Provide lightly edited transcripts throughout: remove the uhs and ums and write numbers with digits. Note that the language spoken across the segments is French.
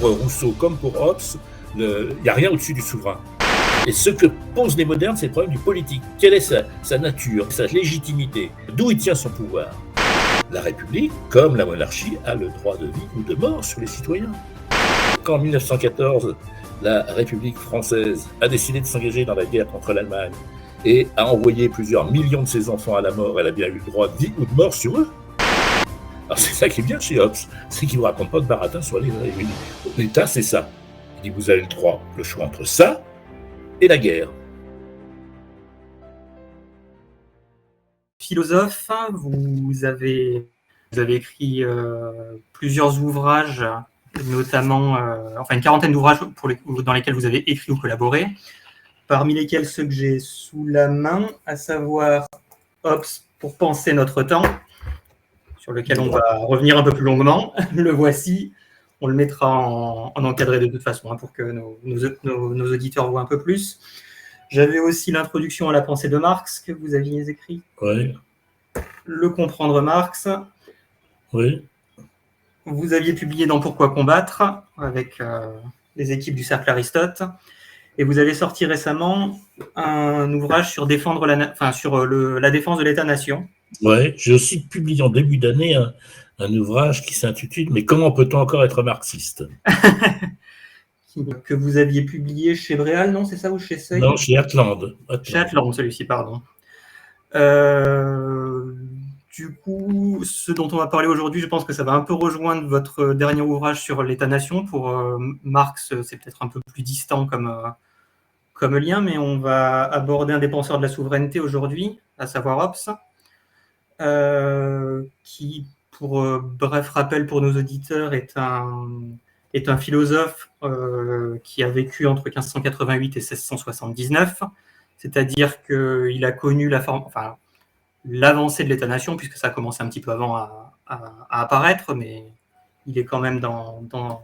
pour Rousseau comme pour Hobbes, il n'y a rien au-dessus du souverain. Et ce que posent les modernes, c'est le problème du politique. Quelle est sa nature, sa légitimité? D'où il tient son pouvoir? La République, comme la monarchie, a le droit de vie ou de mort sur les citoyens. Quand en 1914, la République française a décidé de s'engager dans la guerre contre l'Allemagne et a envoyé plusieurs millions de ses enfants à la mort, elle a bien eu le droit de vie ou de mort sur eux. Alors c'est ça qui est bien chez Hobbes, c'est qu'il ne vous raconte pas de baratin sur les l'État, c'est ça. Il dit vous avez le choix entre ça et la guerre. Philosophe, vous avez écrit plusieurs ouvrages, notamment une quarantaine d'ouvrages dans lesquels vous avez écrit ou collaboré, parmi lesquels ceux que j'ai sous la main, à savoir Hobbes pour penser notre temps, sur lequel on va revenir un peu plus longuement. Le voici, on le mettra en encadré de toute façon pour que nos auditeurs voient un peu plus. J'avais aussi l'introduction à la pensée de Marx que vous aviez écrit. Oui. Le comprendre Marx. Oui. Vous aviez publié dans Pourquoi combattre avec les équipes du Cercle Aristote. Et vous avez sorti récemment un ouvrage sur la défense de l'État-nation. Oui, j'ai aussi publié en début d'année un ouvrage qui s'intitule « Mais comment peut-on encore être marxiste ?» que vous aviez publié chez Bréal, non, c'est ça, ou chez Seuil? Non, chez Atland. Chez Atland, celui-ci, pardon. Du coup, ce dont on va parler aujourd'hui, je pense que ça va un peu rejoindre votre dernier ouvrage sur l'État-nation. Pour Marx, c'est peut-être un peu plus distant comme lien, mais on va aborder un des penseurs de la souveraineté aujourd'hui, à savoir Hobbes, qui, pour bref rappel pour nos auditeurs, est un philosophe qui a vécu entre 1588 et 1679, c'est-à-dire qu'il a connu l'avancée de l'État-nation, puisque ça a commencé un petit peu avant à apparaître, mais il est quand même dans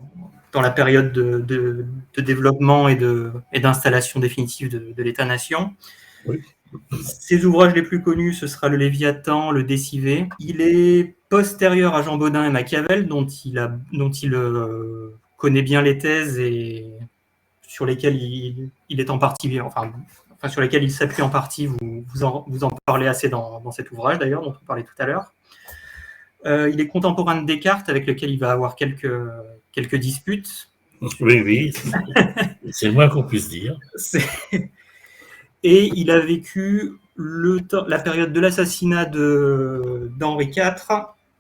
la période de développement et d'installation définitive de l'État-nation. Oui. Ses ouvrages les plus connus, ce sera le Léviathan, le Décivé. Il est postérieur à Jean Bodin et Machiavel, dont il connaît bien les thèses et sur lesquelles il est en partie, sur lesquelles il s'appuie en partie. Vous en parlez assez dans cet ouvrage d'ailleurs, dont on parlait tout à l'heure. Il est contemporain de Descartes, avec lequel il va avoir quelques disputes. Oui, c'est le moins qu'on puisse dire. Et il a vécu la période de l'assassinat d'Henri IV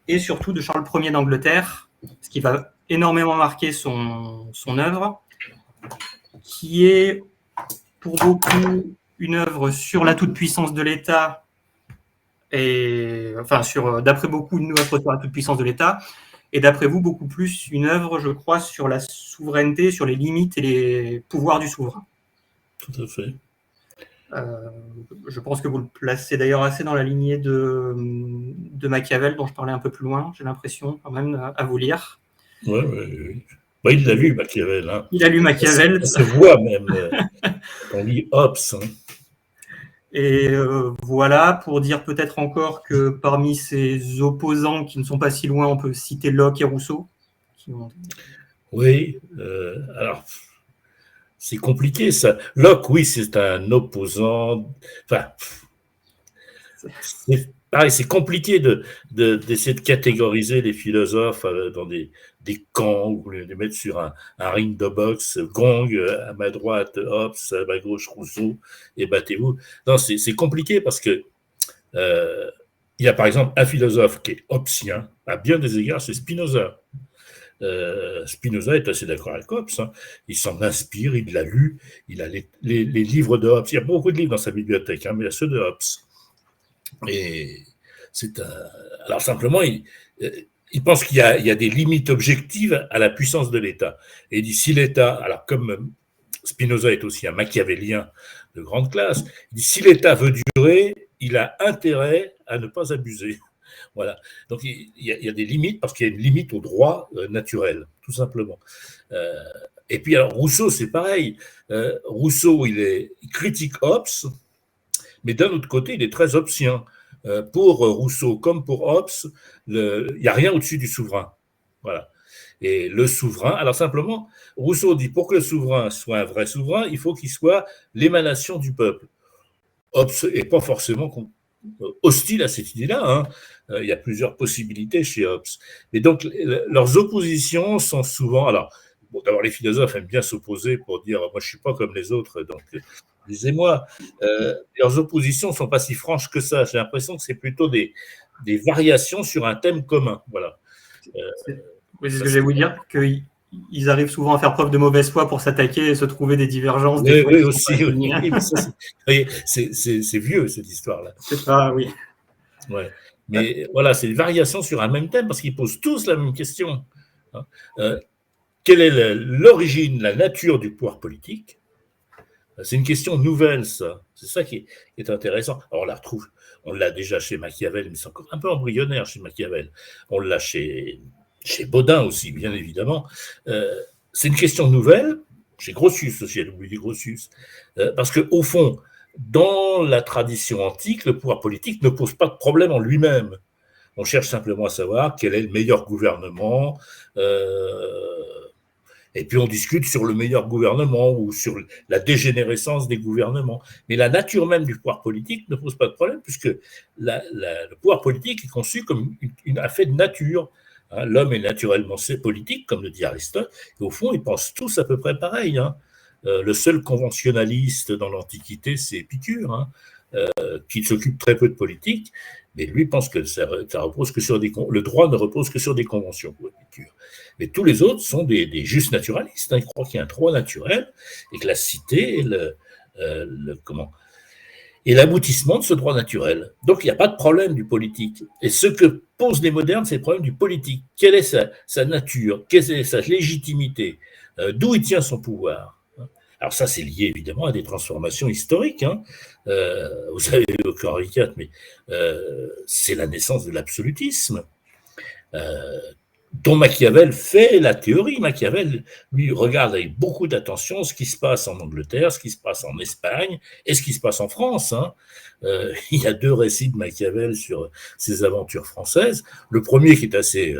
et surtout de Charles Ier d'Angleterre, ce qui va énormément marquer son œuvre, qui est pour beaucoup une œuvre sur la toute-puissance de l'État, d'après beaucoup, une œuvre sur la toute-puissance de l'État, et d'après vous, beaucoup plus une œuvre, je crois, sur la souveraineté, sur les limites et les pouvoirs du souverain. Tout à fait. Je pense que vous le placez d'ailleurs assez dans la lignée de Machiavel, dont je parlais un peu plus loin, j'ai l'impression, quand même, à vous lire. Oui. Bah, il l'a lu, Machiavel. Hein. Il a lu Machiavel. Ça se voit même quand on lit Hobbes. Hein. Et voilà, pour dire peut-être encore que parmi ses opposants qui ne sont pas si loin, on peut citer Locke et Rousseau. Oui, alors, c'est compliqué ça. Locke, oui, c'est un opposant. Enfin, c'est compliqué d'essayer de catégoriser les philosophes dans des camps, ou les mettre sur un ring de boxe, gong, à ma droite, Hobbes, à ma gauche, Rousseau, et battez-vous. Non, c'est compliqué parce que il y a par exemple un philosophe qui est hobbesien, à bien des égards, c'est Spinoza. Spinoza est assez d'accord avec Hobbes. Hein. Il s'en inspire, il l'a lu, il a les livres de Hobbes. Il y a beaucoup de livres dans sa bibliothèque, hein, mais il y a ceux de Hobbes. Et alors simplement, il pense qu'il y a des limites objectives à la puissance de l'État. Et il dit si l'État, alors comme Spinoza est aussi un machiavélien de grande classe, il dit si l'État veut durer, il a intérêt à ne pas abuser. Voilà. Donc il y a des limites parce qu'il y a une limite au droit naturel, tout simplement. Et puis alors Rousseau, c'est pareil. Rousseau, il critique Hobbes, mais d'un autre côté, il est très hobbesien. Pour Rousseau comme pour Hobbes, il n'y a rien au-dessus du souverain. Voilà. Et le souverain, alors simplement, Rousseau dit pour que le souverain soit un vrai souverain, il faut qu'il soit l'émanation du peuple. Hobbes n'est pas forcément hostile à cette idée-là. Hein. Il y a plusieurs possibilités chez Hobbes. Mais donc, leurs oppositions sont souvent. Alors, bon, d'abord, les philosophes aiment bien s'opposer pour dire moi, je ne suis pas comme les autres, donc lisez-moi. Leurs oppositions ne sont pas si franches que ça. J'ai l'impression que c'est plutôt des variations sur un thème commun. Voilà. Oui, c'est ce que j'allais vous dire, qu'ils arrivent souvent à faire preuve de mauvaise foi pour s'attaquer et se trouver des divergences. Oui, oui, aussi. Oui. C'est vieux, cette histoire-là. C'est ça, oui. Ouais. Mais voilà, c'est des variations sur un même thème parce qu'ils posent tous la même question. Quelle est l'origine, la nature du pouvoir politique? C'est une question nouvelle, ça. C'est ça qui est intéressant. Alors, on la retrouve, on l'a déjà chez Machiavel, mais c'est encore un peu embryonnaire chez Machiavel. On l'a chez Bodin aussi, bien évidemment. C'est une question nouvelle, chez Grotius aussi, elle oublie Grotius, parce qu'au fond, dans la tradition antique, le pouvoir politique ne pose pas de problème en lui-même. On cherche simplement à savoir quel est le meilleur gouvernement, et puis on discute sur le meilleur gouvernement ou sur la dégénérescence des gouvernements. Mais la nature même du pouvoir politique ne pose pas de problème, puisque le pouvoir politique est conçu comme un fait de nature. Hein, l'homme est naturellement politique, comme le dit Aristote, et au fond, ils pensent tous à peu près pareil. Hein. Le seul conventionnaliste dans l'Antiquité, c'est Épicure, hein, qui s'occupe très peu de politique, mais lui pense que ça repose que sur le droit ne repose que sur des conventions pour Épicure. Mais tous les autres sont des justes naturalistes. Hein. Ils croient qu'il y a un droit naturel et que la cité est l'aboutissement de ce droit naturel. Donc il n'y a pas de problème du politique. Et ce que posent les modernes, c'est le problème du politique. Quelle est sa nature? Quelle est sa légitimité? D'où il tient son pouvoir? Alors ça, c'est lié évidemment à des transformations historiques. Hein. Vous savez que Henri IV, mais c'est la naissance de l'absolutisme, dont Machiavel fait la théorie. Machiavel, lui, regarde avec beaucoup d'attention ce qui se passe en Angleterre, ce qui se passe en Espagne et ce qui se passe en France. Hein. Il y a 2 récits de Machiavel sur ses aventures françaises. Le premier qui est assez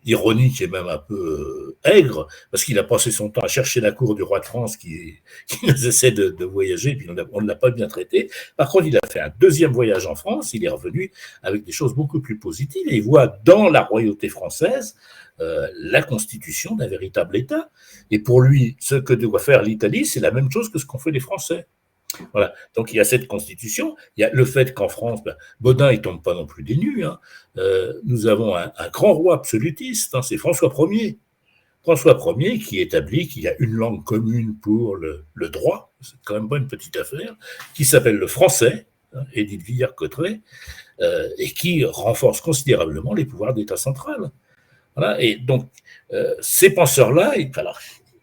ironique et même un peu aigre, parce qu'il a passé son temps à chercher la cour du roi de France qui nous essaie de voyager, puis on ne l'a pas bien traité. Par contre, il a fait un 2e voyage en France, il est revenu avec des choses beaucoup plus positives, et il voit dans la royauté française la constitution d'un véritable État. Et pour lui, ce que doit faire l'Italie, c'est la même chose que ce qu'ont fait les Français. Voilà. Donc il y a cette constitution, il y a le fait qu'en France, Bodin il tombe pas non plus des nues. Hein. Nous avons un grand roi absolutiste, hein, c'est François Ier. François Ier qui établit qu'il y a une langue commune pour le droit, c'est quand même pas une petite affaire, qui s'appelle le français, hein, Édith Villers-Cotterêts, et qui renforce considérablement les pouvoirs d'État central. Voilà. Et donc ces penseurs-là,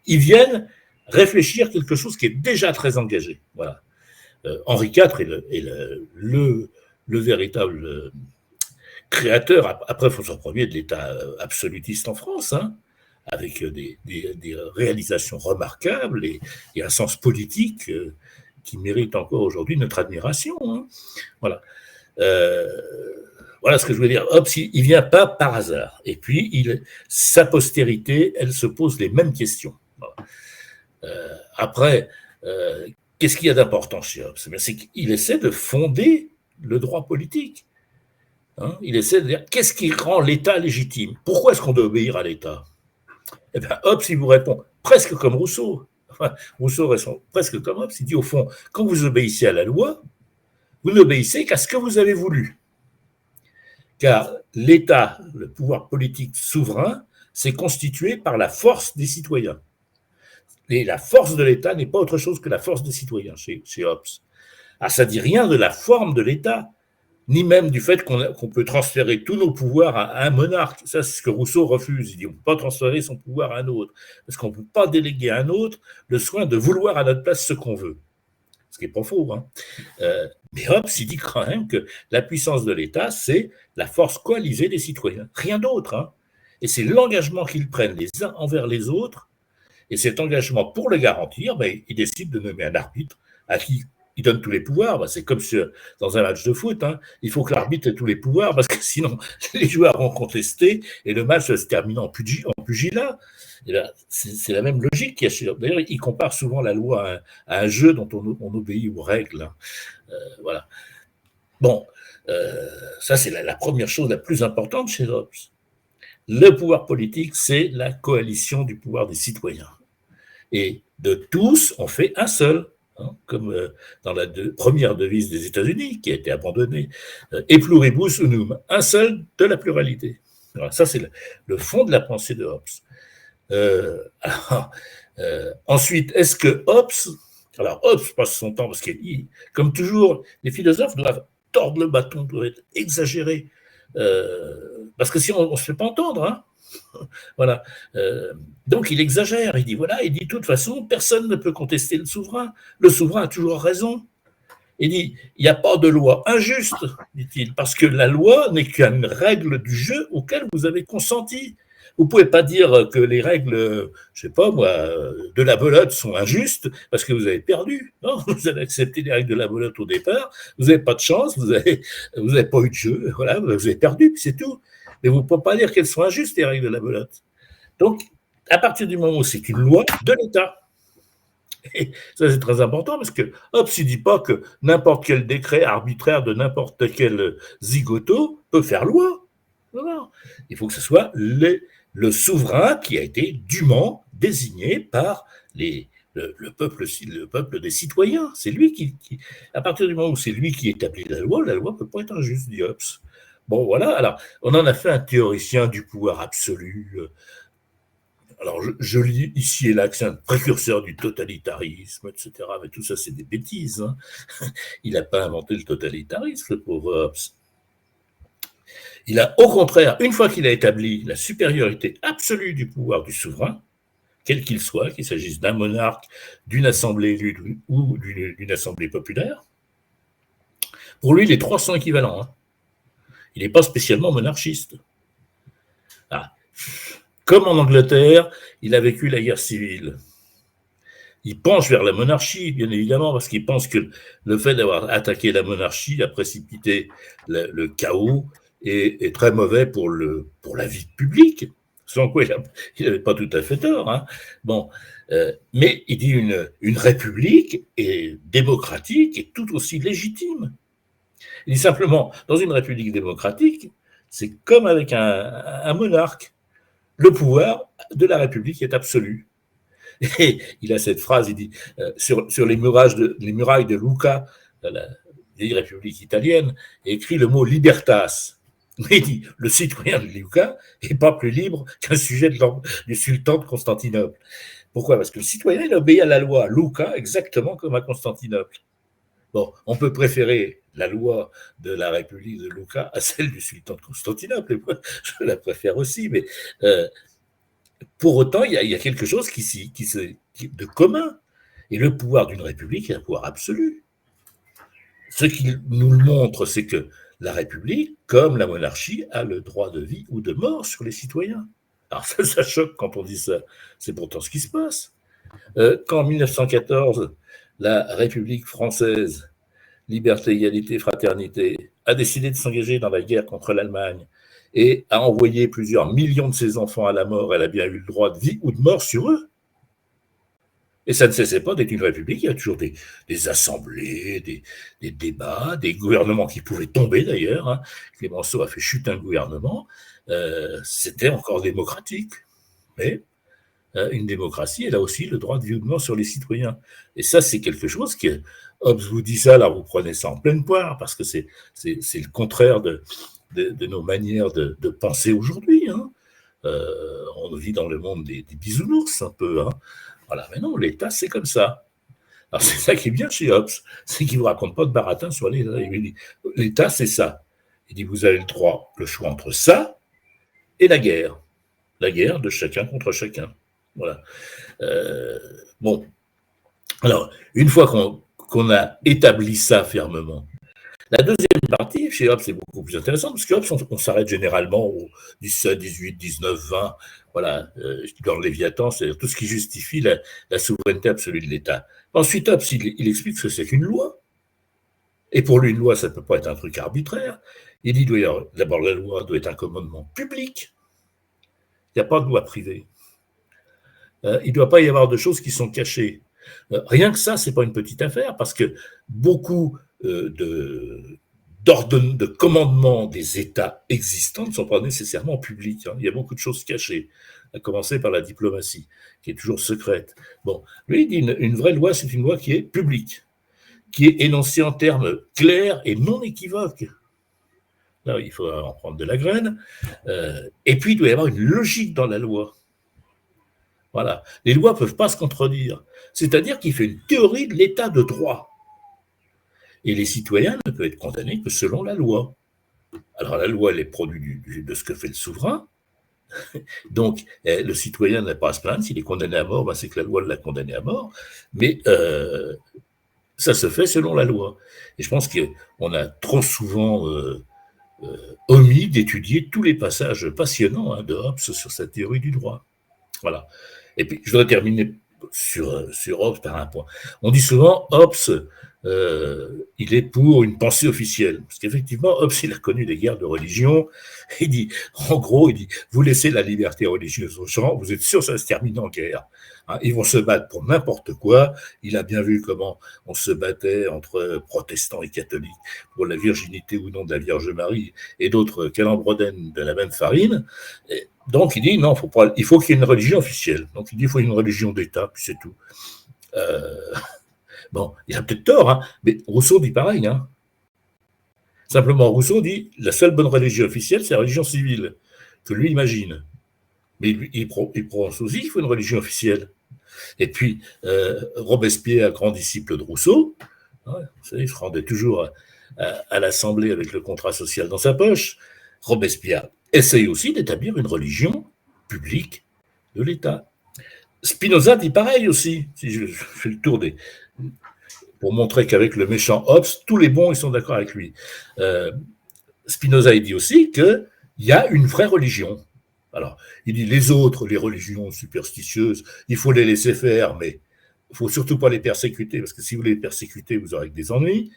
ils viennent réfléchir quelque chose qui est déjà très engagé. Voilà. Henri IV est le véritable créateur, après François Ier, de l'État absolutiste en France, hein, avec des réalisations remarquables et un sens politique qui mérite encore aujourd'hui notre admiration. Hein. Voilà. Voilà ce que je veux dire. Hobbes, il ne vient pas par hasard. Et puis, sa postérité, elle se pose les mêmes questions. Voilà. Après, qu'est-ce qu'il y a d'important chez Hobbes? C'est qu'il essaie de fonder le droit politique. Hein, il essaie de dire qu'est-ce qui rend l'État légitime? Pourquoi est-ce qu'on doit obéir à l'État? Eh bien, Hobbes, il vous répond presque comme Rousseau. Enfin, Rousseau répond presque comme Hobbes. Il dit au fond, quand vous obéissez à la loi, vous n'obéissez qu'à ce que vous avez voulu. Car l'État, le pouvoir politique souverain, c'est constitué par la force des citoyens. Et la force de l'État n'est pas autre chose que la force des citoyens chez Hobbes. Alors, ça ne dit rien de la forme de l'État, ni même du fait qu'on peut transférer tous nos pouvoirs à un monarque. Ça, c'est ce que Rousseau refuse. Il dit qu'on ne peut pas transférer son pouvoir à un autre, parce qu'on ne peut pas déléguer à un autre le soin de vouloir à notre place ce qu'on veut. Ce qui n'est pas faux. Hein. Mais Hobbes, il dit quand même que la puissance de l'État, c'est la force coalisée des citoyens. Rien d'autre. Hein. Et c'est l'engagement qu'ils prennent les uns envers les autres. Et cet engagement, pour le garantir, ils décident de nommer un arbitre à qui il donne tous les pouvoirs. C'est comme dans un match de foot, hein. Il faut que l'arbitre ait tous les pouvoirs parce que sinon les joueurs vont contester et le match se termine en pugilat. C'est la même logique qu'il y a chez. D'ailleurs, il compare souvent la loi à un jeu dont on obéit aux règles. Hein. Voilà. Bon, ça c'est la première chose la plus importante chez Hobbes. Le pouvoir politique, c'est la coalition du pouvoir des citoyens. Et de tous, on fait un seul, hein, comme dans la première devise des États-Unis, qui a été abandonnée, et pluribus unum, un seul de la pluralité. Alors, ça, c'est le fond de la pensée de Hobbes. Ensuite, est-ce que Hobbes, alors Hobbes passe son temps, parce que, comme toujours, les philosophes doivent tordre le bâton, doivent être exagérés, parce que sinon on ne se fait pas entendre, hein. Voilà. Donc il exagère, il dit de toute façon, personne ne peut contester le souverain a toujours raison. Il dit, il n'y a pas de loi injuste, dit-il, parce que la loi n'est qu'une règle du jeu auquel vous avez consenti. Vous ne pouvez pas dire que les règles, je ne sais pas moi, de la belote sont injustes parce que vous avez perdu. Non, vous avez accepté les règles de la belote au départ, vous n'avez pas de chance, vous n'avez pas eu de jeu, voilà, vous avez perdu, puis c'est tout. Mais vous ne pouvez pas dire qu'elles sont injustes, les règles de la belote. Donc, à partir du moment où c'est une loi de l'État, et ça, c'est très important parce que Hobbes ne dit pas que n'importe quel décret arbitraire de n'importe quel zigoto peut faire loi. Non. Il faut que ce soit le souverain qui a été dûment désigné par le peuple des citoyens. C'est lui qui, à partir du moment où c'est lui qui établit la loi ne peut pas être injuste, dit Hobbes. Bon, voilà. Alors, on en a fait un théoricien du pouvoir absolu. Alors, je lis ici et là que c'est un précurseur du totalitarisme, etc. Mais tout ça, c'est des bêtises. Hein. Il n'a pas inventé le totalitarisme, le pauvre Hobbes. Il a, au contraire, une fois qu'il a établi la supériorité absolue du pouvoir du souverain, quel qu'il soit, qu'il s'agisse d'un monarque, d'une assemblée élue ou d'une assemblée populaire, pour lui, les trois sont équivalents. Hein. Il n'est pas spécialement monarchiste. Ah. Comme en Angleterre, il a vécu la guerre civile. Il penche vers la monarchie, bien évidemment, parce qu'il pense que le fait d'avoir attaqué la monarchie a précipité le chaos et est très mauvais pour la vie publique, sans quoi il n'avait pas tout à fait tort. Hein. Bon, mais il dit une république est démocratique et tout aussi légitime. Il dit simplement, dans une république démocratique, c'est comme avec un monarque. Le pouvoir de la République est absolu. Et il a cette phrase, il dit, sur les murailles de Lucca, la vieille République italienne, écrit le mot libertas. Il dit, le citoyen de Lucca n'est pas plus libre qu'un sujet du sultan de Constantinople. Pourquoi ? Parce que le citoyen, il obéit à la loi Lucca exactement comme à Constantinople. Bon, on peut préférer la loi de la République de Lucca à celle du sultan de Constantinople, et moi, je la préfère aussi, mais pour autant, il y a quelque chose de commun. Et le pouvoir d'une République est un pouvoir absolu. Ce qui nous le montre, c'est que la République, comme la monarchie, a le droit de vie ou de mort sur les citoyens. Alors ça choque quand on dit ça. C'est pourtant ce qui se passe. Quand en 1914, la République française, liberté, égalité, fraternité, a décidé de s'engager dans la guerre contre l'Allemagne et a envoyé plusieurs millions de ses enfants à la mort, elle a bien eu le droit de vie ou de mort sur eux. Et ça ne cessait pas d'être une république, il y a toujours des assemblées, des débats, des gouvernements qui pouvaient tomber d'ailleurs. Hein. Clémenceau a fait chuter un gouvernement, c'était encore démocratique. Mais une démocratie, elle a aussi le droit de vie ou de mort sur les citoyens. Et ça, c'est quelque chose que Hobbes vous dit ça, là, vous prenez ça en pleine poire, parce que c'est le contraire de nos manières de penser aujourd'hui. Hein. On vit dans le monde des bisounours, un peu. Hein. Voilà, mais non, l'État, c'est comme ça. Alors, c'est ça qui est bien chez Hobbes, c'est qu'il ne vous raconte pas de baratin sur l'État. L'État, c'est ça. Il dit, vous avez le choix entre ça et la guerre de chacun contre chacun. Voilà. Bon. Alors, une fois qu'on a établi ça fermement, la deuxième partie, chez Hobbes, c'est beaucoup plus intéressant, parce que Hobbes, on s'arrête généralement au 17, 18, 19, 20, voilà, dans le Léviathan, c'est-à-dire tout ce qui justifie la souveraineté absolue de l'État. Ensuite, Hobbes, il explique ce que c'est qu'une loi. Et pour lui, une loi, ça ne peut pas être un truc arbitraire. Il dit, d'abord, la loi doit être un commandement public. Il n'y a pas de loi privée. Il ne doit pas y avoir de choses qui sont cachées. Rien que ça, ce n'est pas une petite affaire, parce que beaucoup de commandements des États existants ne sont pas nécessairement publics. Il y a beaucoup de choses cachées, à commencer par la diplomatie, qui est toujours secrète. Bon, lui, il dit une vraie loi, c'est une loi qui est publique, qui est énoncée en termes clairs et non équivoques. Là, il faut en prendre de la graine. Et puis, il doit y avoir une logique dans la loi. Voilà. Les lois ne peuvent pas se contredire. C'est-à-dire qu'il fait une théorie de l'état de droit. Et les citoyens ne peuvent être condamnés que selon la loi. Alors la loi, elle est produit de ce que fait le souverain. Donc, le citoyen n'a pas à se plaindre. S'il est condamné à mort, c'est que la loi l'a condamné à mort. Mais ça se fait selon la loi. Et je pense qu'on a trop souvent omis d'étudier tous les passages passionnants de Hobbes sur sa théorie du droit. Voilà. Et puis, je voudrais terminer sur Hobbes par un point. On dit souvent, Hobbes, il est pour une pensée officielle. Parce qu'effectivement, Hobbes, il a connu des guerres de religion. Il dit, en gros, vous laissez la liberté religieuse aux gens, vous êtes sûr que ça se termine en guerre. Ils vont se battre pour n'importe quoi. Il a bien vu comment on se battait entre protestants et catholiques pour la virginité ou non de la Vierge Marie et d'autres calembrodènes de la même farine. Donc il dit, non, il faut qu'il y ait une religion officielle. Donc il dit, il faut une religion d'État, puis c'est tout. Bon, il a peut-être tort, mais Rousseau dit pareil. Simplement, Rousseau dit, la seule bonne religion officielle, c'est la religion civile, que lui imagine. Mais il prononce aussi qu'il faut une religion officielle. Et puis, Robespierre, grand disciple de Rousseau, vous savez, il se rendait toujours à l'Assemblée avec le contrat social dans sa poche. Robespierre essaye aussi d'établir une religion publique de l'État. Spinoza dit pareil aussi, si je fais le tour pour montrer qu'avec le méchant Hobbes, tous les bons, ils sont d'accord avec lui. Spinoza, il dit aussi qu'il y a une vraie religion. Alors, il dit les autres, les religions superstitieuses, il faut les laisser faire, mais il ne faut surtout pas les persécuter, parce que si vous les persécutez, vous aurez des ennuis.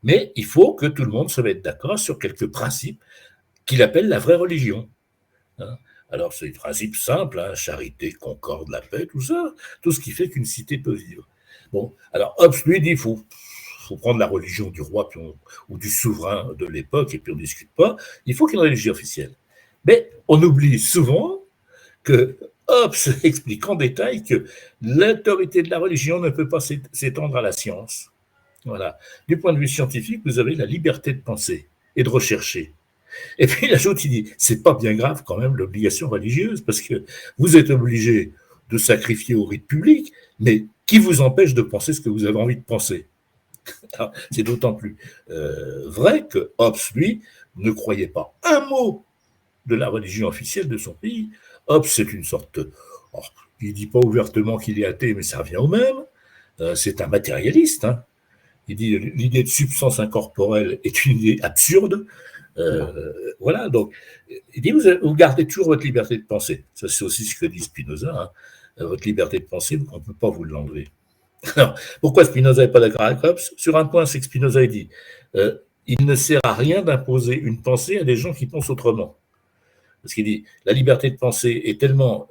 Mais il faut que tout le monde se mette d'accord sur quelques principes qu'il appelle la vraie religion. Alors, c'est des principes simples, charité, concorde, la paix, tout ça, tout ce qui fait qu'une cité peut vivre. Bon, alors Hobbes, lui, dit il faut prendre la religion du roi ou du souverain de l'époque, et puis on ne discute pas, il faut qu'il y ait une religion officielle. Mais on oublie souvent que Hobbes explique en détail que l'autorité de la religion ne peut pas s'étendre à la science. Voilà. Du point de vue scientifique, vous avez la liberté de penser et de rechercher. Et puis il ajoute, il dit, c'est pas bien grave quand même l'obligation religieuse, parce que vous êtes obligé de sacrifier au rite public, mais qui vous empêche de penser ce que vous avez envie de penser? Alors, c'est d'autant plus vrai que Hobbes, lui, ne croyait pas un mot de la religion officielle de son pays. Hobbes, c'est une sorte... il ne dit pas ouvertement qu'il est athée, mais ça revient au même. C'est un matérialiste. Il dit l'idée de substance incorporelle est une idée absurde. Voilà, donc il dit vous gardez toujours votre liberté de penser. Ça, c'est aussi ce que dit Spinoza. Votre liberté de penser, on ne peut pas vous l'enlever. Alors, pourquoi Spinoza n'est pas d'accord avec Hobbes? Sur un point, c'est que Spinoza dit il ne sert à rien d'imposer une pensée à des gens qui pensent autrement. Parce qu'il dit la liberté de penser est tellement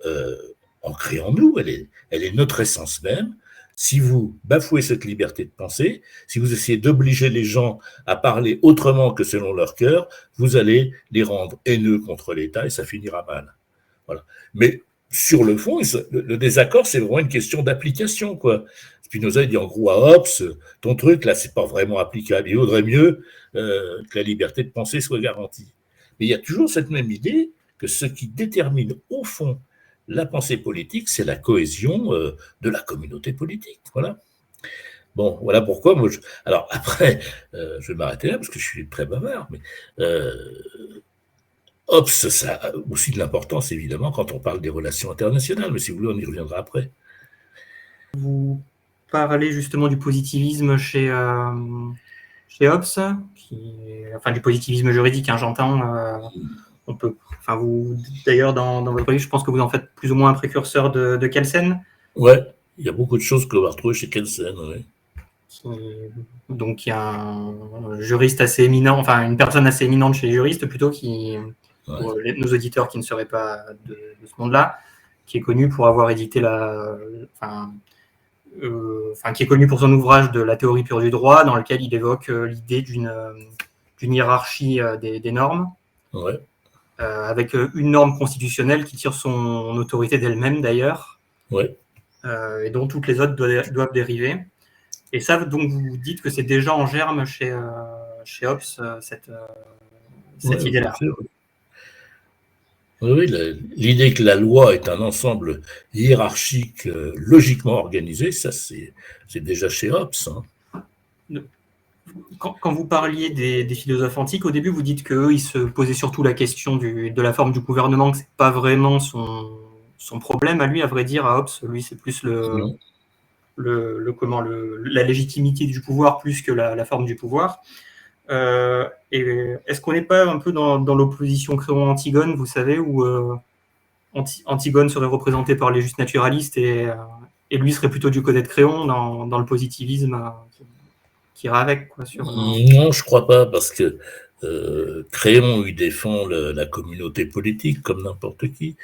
ancrée en nous, elle est notre essence même. Si vous bafouez cette liberté de penser, si vous essayez d'obliger les gens à parler autrement que selon leur cœur, vous allez les rendre haineux contre l'État et ça finira mal. Voilà. Mais sur le fond, le désaccord, c'est vraiment une question d'application, quoi. Spinoza dit en gros à Hobbes, ton truc là, c'est pas vraiment applicable. Il vaudrait mieux que la liberté de penser soit garantie. Mais il y a toujours cette même idée que ce qui détermine au fond la pensée politique, c'est la cohésion de la communauté politique. Voilà. Bon, voilà pourquoi. Alors après, je vais m'arrêter là parce que je suis très bavard, mais Hobbes, ça a aussi de l'importance, évidemment, quand on parle des relations internationales, mais si vous voulez, on y reviendra après. Vous parlez justement du positivisme chez Hobbes, du positivisme juridique, j'entends. On peut, vous, d'ailleurs, dans votre livre, je pense que vous en faites plus ou moins un précurseur de Kelsen. Ouais, il y a beaucoup de choses que l'on va retrouver chez Kelsen, oui. qui est un juriste assez éminent, enfin une personne assez éminente chez les juristes plutôt, pour nos auditeurs qui ne seraient pas de ce monde-là, qui est connu pour avoir édité qui est connu pour son ouvrage de la théorie pure du droit, dans lequel il évoque l'idée d'une hiérarchie des normes, avec une norme constitutionnelle qui tire son autorité d'elle-même d'ailleurs, et dont toutes les autres doivent dériver. Et ça, donc, vous dites que c'est déjà en germe chez Hobbes, cette idée-là. Oui, l'idée que la loi est un ensemble hiérarchique logiquement organisé, ça c'est déjà chez Hobbes. Quand vous parliez des philosophes antiques, au début vous dites qu'eux, ils se posaient surtout la question de la forme du gouvernement, que c'est pas vraiment son problème à lui, à vrai dire. À Hobbes, lui, c'est plus la légitimité du pouvoir plus que la forme du pouvoir. Et est-ce qu'on n'est pas un peu dans l'opposition Créon-Antigone, vous savez, où Antigone serait représenté par les justes naturalistes et lui serait plutôt du côté de Créon dans le positivisme qui ira avec, quoi, Non, je crois pas, parce que Créon, il défend la communauté politique comme n'importe qui.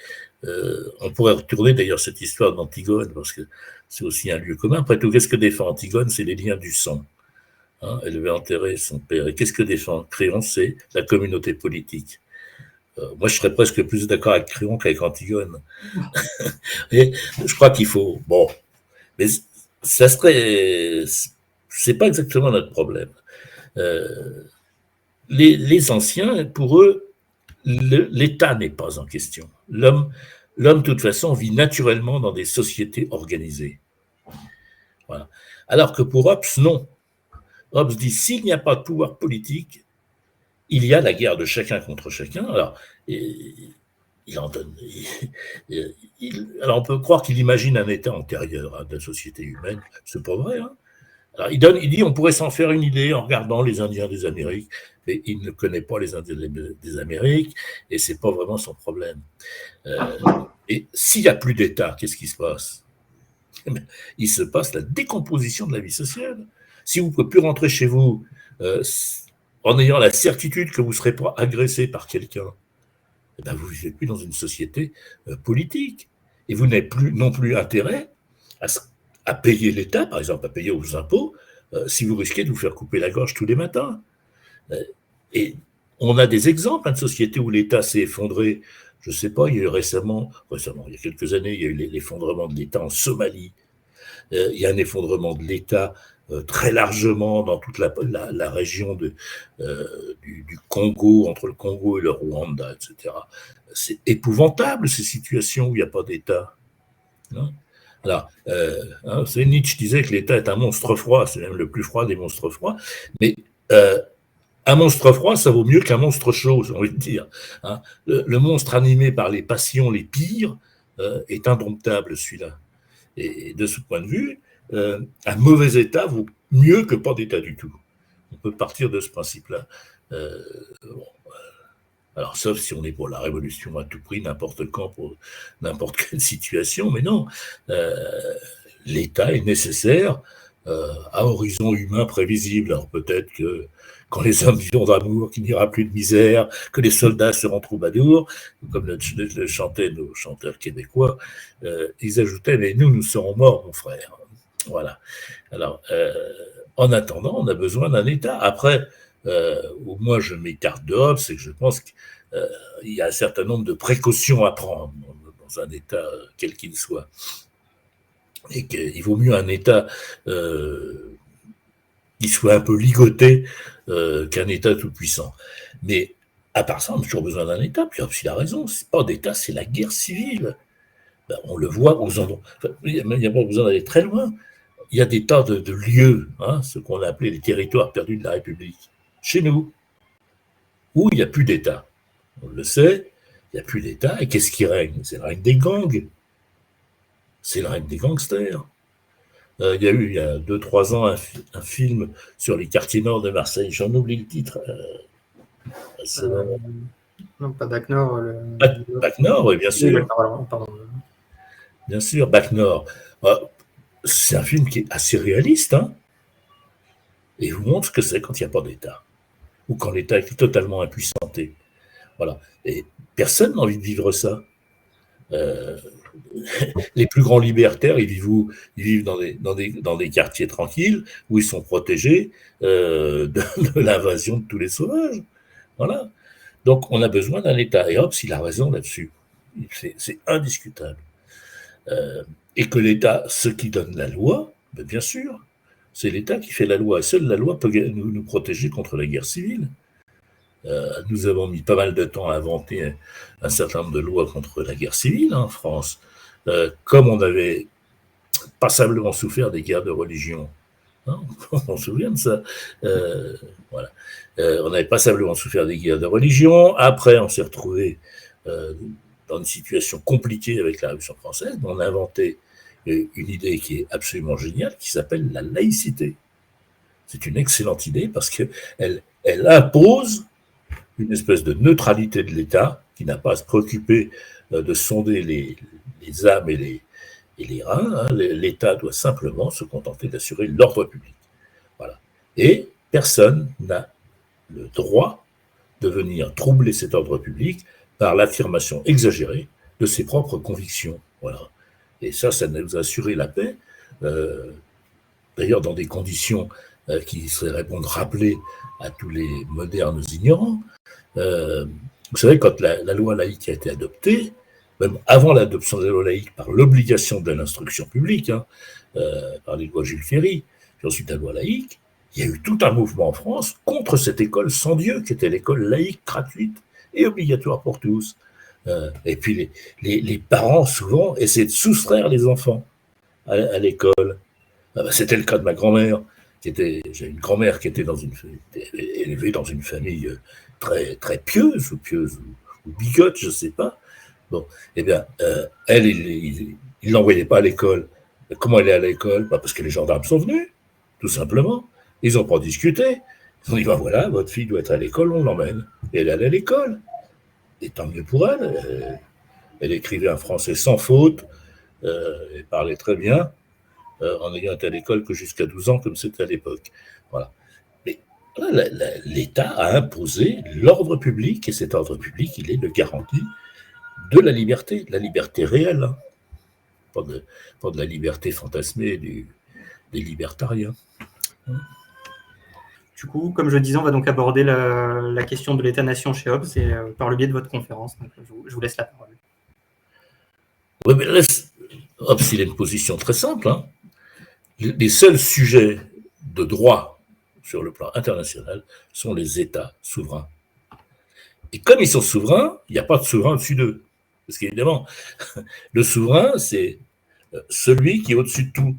On pourrait retourner d'ailleurs cette histoire d'Antigone, parce que c'est aussi un lieu commun. Après tout, qu'est-ce que défend Antigone? C'est les liens du sang. Elle veut enterrer son père. Et qu'est-ce que défend Créon? C'est la communauté politique. Moi, je serais presque plus d'accord avec Créon qu'avec Antigone. Et je crois qu'il faut... Bon, mais ça serait... C'est pas exactement notre problème. Les anciens, pour eux, l'État n'est pas en question. L'homme, de toute façon, vit naturellement dans des sociétés organisées. Voilà. Alors que pour Hobbes, non. Hobbes dit, s'il n'y a pas de pouvoir politique, il y a la guerre de chacun contre chacun. Alors, il en donne. Alors, on peut croire qu'il imagine un État antérieur à la société humaine. C'est pas vrai. Alors, il dit, on pourrait s'en faire une idée en regardant les Indiens des Amériques, mais il ne connaît pas les Indiens des Amériques, et c'est pas vraiment son problème. Et s'il n'y a plus d'État, qu'est-ce qui se passe? Il se passe la décomposition de la vie sociale. Si vous ne pouvez plus rentrer chez vous en ayant la certitude que vous ne serez pas agressé par quelqu'un, eh bien vous ne vivez plus dans une société politique. Et vous n'avez plus non plus intérêt à payer l'État, par exemple, à payer vos impôts, si vous risquez de vous faire couper la gorge tous les matins. Et on a des exemples de sociétés où l'État s'est effondré. Je ne sais pas, il y a eu récemment, il y a quelques années, il y a eu l'effondrement de l'État en Somalie. Il y a un effondrement de l'État très largement dans toute la région du Congo, entre le Congo et le Rwanda, etc. C'est épouvantable, ces situations où il n'y a pas d'État. Alors, Nietzsche disait que l'État est un monstre froid, c'est même le plus froid des monstres froids, mais un monstre froid, ça vaut mieux qu'un monstre chaud, j'ai envie de dire. Le monstre animé par les passions les pires est indomptable, celui-là. Et de ce point de vue, un mauvais État vaut mieux que pas d'État du tout. On peut partir de ce principe-là. Alors, sauf si on est pour la révolution à tout prix, n'importe quand, pour n'importe quelle situation, mais non. L'État est nécessaire à horizon humain prévisible. Alors peut-être que quand les hommes vivront d'amour, qu'il n'y aura plus de misère, que les soldats seront troubadours, comme le chantaient nos chanteurs québécois, ils ajoutaient, mais nous serons morts, mon frère. Voilà. Alors, en attendant, on a besoin d'un État. Après, où moi je m'écarte de Hobbes, c'est que je pense qu'il y a un certain nombre de précautions à prendre dans un État quel qu'il soit. Et qu'il vaut mieux un État qui soit un peu ligoté qu'un État tout-puissant. Mais à part ça, on a toujours besoin d'un État. Puis il a raison, c'est pas d'État, c'est la guerre civile. Ben, on le voit aux endroits. Enfin, il n'y a pas besoin d'aller très loin. Il y a des tas de lieux, ce qu'on a appelé les territoires perdus de la République, chez nous, où il n'y a plus d'État. On le sait, il n'y a plus d'État. Et qu'est-ce qui règne? C'est le règne des gangs. C'est le règne des gangsters. Il y a eu, il y a 2-3 ans, un film sur les quartiers nord de Marseille. J'en oublie le titre. Non, pas Bac Nord. Bac Nord, oui, bien sûr. Pardon. Bien sûr, Bac Nord. C'est un film qui est assez réaliste. et vous montre ce que c'est quand il n'y a pas d'État, ou quand l'État est totalement impuissanté. Voilà. Et personne n'a envie de vivre ça. Les plus grands libertaires, ils vivent dans des quartiers tranquilles où ils sont protégés de l'invasion de tous les sauvages. Voilà. Donc, on a besoin d'un État. Et Hobbes, il a raison là-dessus. C'est indiscutable. Et que l'État, ce qui donne la loi, ben bien sûr, c'est l'État qui fait la loi. Et seule la loi peut nous protéger contre la guerre civile. Nous avons mis pas mal de temps à inventer un certain nombre de lois contre la guerre civile en France. Comme on avait passablement souffert des guerres de religion. Hein, on se souvient de ça. Voilà. On avait passablement souffert des guerres de religion. Après, on s'est retrouvé dans une situation compliquée avec la Révolution française. On a inventé une idée qui est absolument géniale, qui s'appelle la laïcité. C'est une excellente idée parce qu'elle impose une espèce de neutralité de l'État qui n'a pas à se préoccuper de sonder les âmes et les reins. Hein. L'État doit simplement se contenter d'assurer l'ordre public. Voilà. Et personne n'a le droit de venir troubler cet ordre public par l'affirmation exagérée de ses propres convictions. Voilà. Et ça nous a assuré la paix. D'ailleurs, dans des conditions qui seraient bon de rappeler à tous les modernes ignorants. Vous savez, quand la loi laïque a été adoptée, même avant l'adoption de la loi laïque par l'obligation de l'instruction publique, hein, par les lois Jules Ferry, puis ensuite la loi laïque, il y a eu tout un mouvement en France contre cette école sans Dieu, qui était l'école laïque gratuite et obligatoire pour tous. Et puis les parents, souvent, essaient de soustraire les enfants à l'école. C'était le cas de ma grand-mère. J'ai une grand-mère qui était élevée dans une famille très, très pieuse ou bigote, je ne sais pas. Bon, eh bien, elle, il ne l'envoyait pas à l'école. Comment elle est à l'école? Parce que les gendarmes sont venus, tout simplement. Ils n'ont pas discuté. Ils ont dit, ben voilà, votre fille doit être à l'école, on l'emmène. Et elle allait à l'école. Et tant mieux pour elle. Elle écrivait un français sans faute, elle parlait très bien. En ayant été à l'école que jusqu'à 12 ans, comme c'était à l'époque. Voilà. Mais voilà, l'État a imposé l'ordre public, et cet ordre public, il est le garantie de la liberté réelle, hein. Pas de la liberté fantasmée des libertariens. Du coup, comme je disais, on va donc aborder la question de l'État-nation chez Hobbes et par le biais de votre conférence. Donc, je vous laisse la parole. Oui, mais là, Hobbes, il a une position très simple, hein. Les seuls sujets de droit sur le plan international sont les États souverains. Et comme ils sont souverains, il n'y a pas de souverain au-dessus d'eux. Parce qu'évidemment, le souverain, c'est celui qui est au-dessus de tout.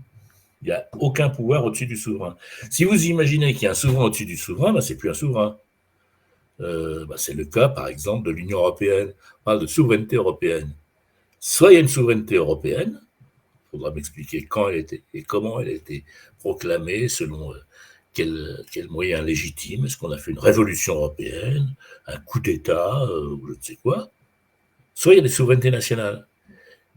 Il n'y a aucun pouvoir au-dessus du souverain. Si vous imaginez qu'il y a un souverain au-dessus du souverain, ben, c'est plus un souverain. C'est le cas, par exemple, de l'Union européenne. On parle de souveraineté européenne. Soit il y a une souveraineté européenne, il faudra m'expliquer quand elle était et comment elle a été proclamée, selon quel moyen légitime. Est-ce qu'on a fait une révolution européenne, un coup d'État, ou je ne sais quoi. Soit il y a des souverainetés nationales.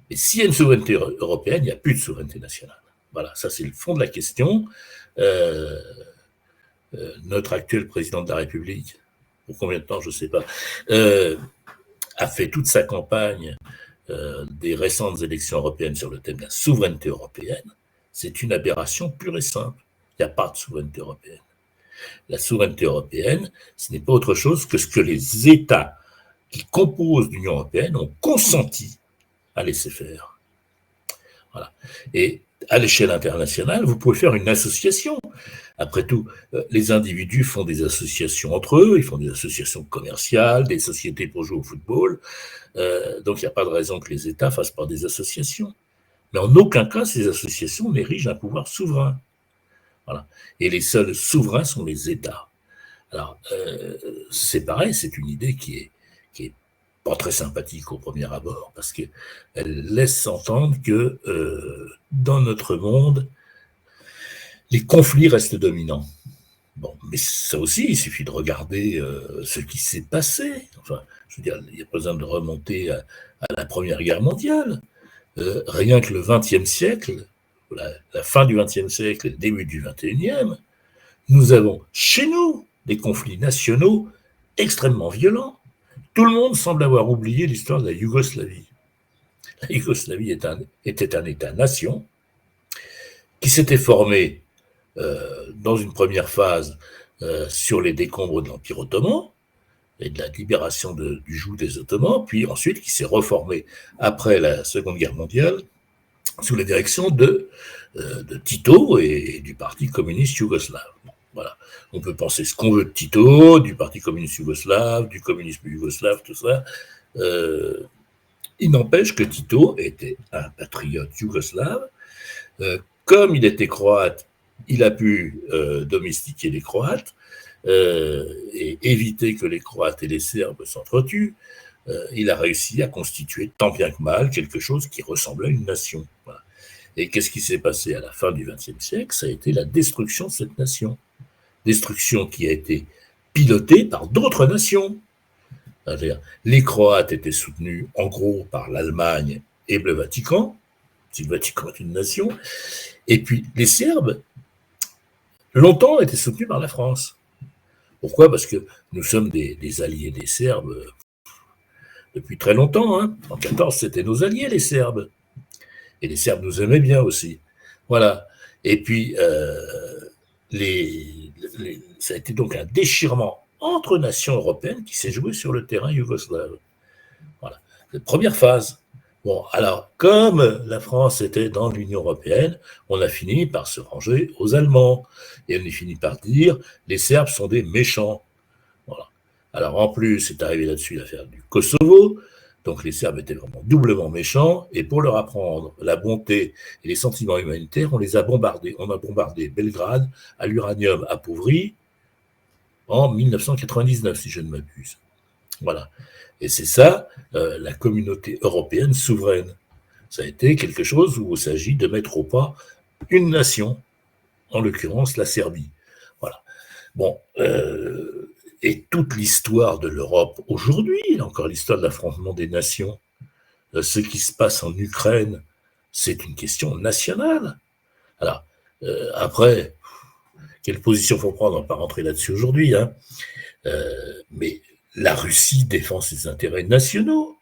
Et s'il y a une souveraineté européenne, il n'y a plus de souveraineté nationale. Voilà, ça c'est le fond de la question. Notre actuel président de la République, pour combien de temps, je ne sais pas, a fait toute sa campagne des récentes élections européennes sur le thème de la souveraineté européenne. C'est une aberration pure et simple. Il n'y a pas de souveraineté européenne. La souveraineté européenne, ce n'est pas autre chose que ce que les États qui composent l'Union européenne ont consenti à laisser faire. Voilà. Et à l'échelle internationale, vous pouvez faire une association. Après tout, les individus font des associations entre eux, ils font des associations commerciales, des sociétés pour jouer au football. Donc il n'y a pas de raison que les États ne fassent pas des associations. Mais en aucun cas, ces associations n'érigent un pouvoir souverain. Voilà. Et les seuls souverains sont les États. Alors, c'est pareil, c'est une idée qui est pas très sympathique au premier abord, parce qu'elle laisse entendre que dans notre monde, les conflits restent dominants. Bon, mais ça aussi, il suffit de regarder ce qui s'est passé. Enfin, je veux dire, il n'y a pas besoin de remonter à la Première Guerre mondiale. Rien que le XXe siècle, la fin du XXe siècle et le début du XXIe, nous avons chez nous des conflits nationaux extrêmement violents. Tout le monde semble avoir oublié l'histoire de la Yougoslavie. La Yougoslavie était un État-nation qui s'était formé dans une première phase sur les décombres de l'Empire ottoman et de la libération du joug des Ottomans, puis ensuite qui s'est reformé après la Seconde Guerre mondiale sous la direction de Tito et du Parti communiste yougoslave. Voilà. On peut penser ce qu'on veut de Tito, du Parti communiste yougoslave, du communisme yougoslave, tout ça. Il n'empêche que Tito était un patriote yougoslave. Comme il était croate, il a pu domestiquer les Croates et éviter que les Croates et les Serbes s'entretuent. Il a réussi à constituer tant bien que mal quelque chose qui ressemblait à une nation. Voilà. Et qu'est-ce qui s'est passé à la fin du XXe siècle? Ça a été la destruction de cette nation. Destruction qui a été pilotée par d'autres nations. C'est-à-dire, les Croates étaient soutenus en gros par l'Allemagne et le Vatican, si le Vatican est une nation, et puis les Serbes, longtemps, étaient soutenus par la France. Pourquoi? Parce que nous sommes des alliés des Serbes depuis très longtemps. Hein. En 14, c'était nos alliés, les Serbes. Et les Serbes nous aimaient bien aussi. Voilà. Et puis, ça a été donc un déchirement entre nations européennes qui s'est joué sur le terrain yougoslave. Voilà. La première phase. Bon, alors, comme la France était dans l'Union européenne, on a fini par se ranger aux Allemands. Et on a fini par dire, les Serbes sont des méchants. Voilà. Alors, en plus, c'est arrivé là-dessus l'affaire du Kosovo. Donc, les Serbes étaient vraiment doublement méchants. Et pour leur apprendre la bonté et les sentiments humanitaires, on les a bombardés. On a bombardé Belgrade à l'uranium appauvri en 1999, si je ne m'abuse. Voilà. Et c'est ça, la communauté européenne souveraine. Ça a été quelque chose où il s'agit de mettre au pas une nation, en l'occurrence la Serbie. Voilà. Bon, et toute l'histoire de l'Europe aujourd'hui, encore l'histoire de l'affrontement des nations, ce qui se passe en Ukraine, c'est une question nationale. Alors, après, quelle position il faut prendre? On ne va pas rentrer là-dessus aujourd'hui, hein. Mais la Russie défend ses intérêts nationaux.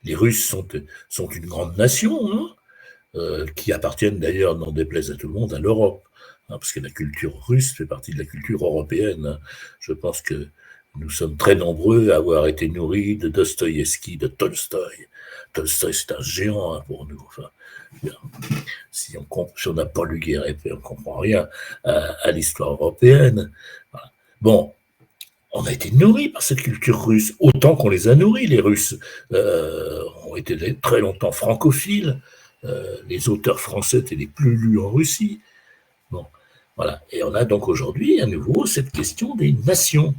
Les Russes sont une grande nation, hein, qui appartiennent d'ailleurs, n'en déplaise à tout le monde, à l'Europe. Hein, parce que la culture russe fait partie de la culture européenne. Hein. Je pense que nous sommes très nombreux à avoir été nourris de Dostoïevski, de Tolstoï. Tolstoï, c'est un géant, hein, pour nous. Enfin, si on n'a pas lu Guerre et Paix, on ne comprend rien à l'histoire européenne. Voilà. Bon, on a été nourris par cette culture russe, autant qu'on les a nourris. Les Russes ont été très longtemps francophiles. Les auteurs français étaient les plus lus en Russie. Bon, voilà. Et on a donc aujourd'hui, à nouveau, cette question des nations.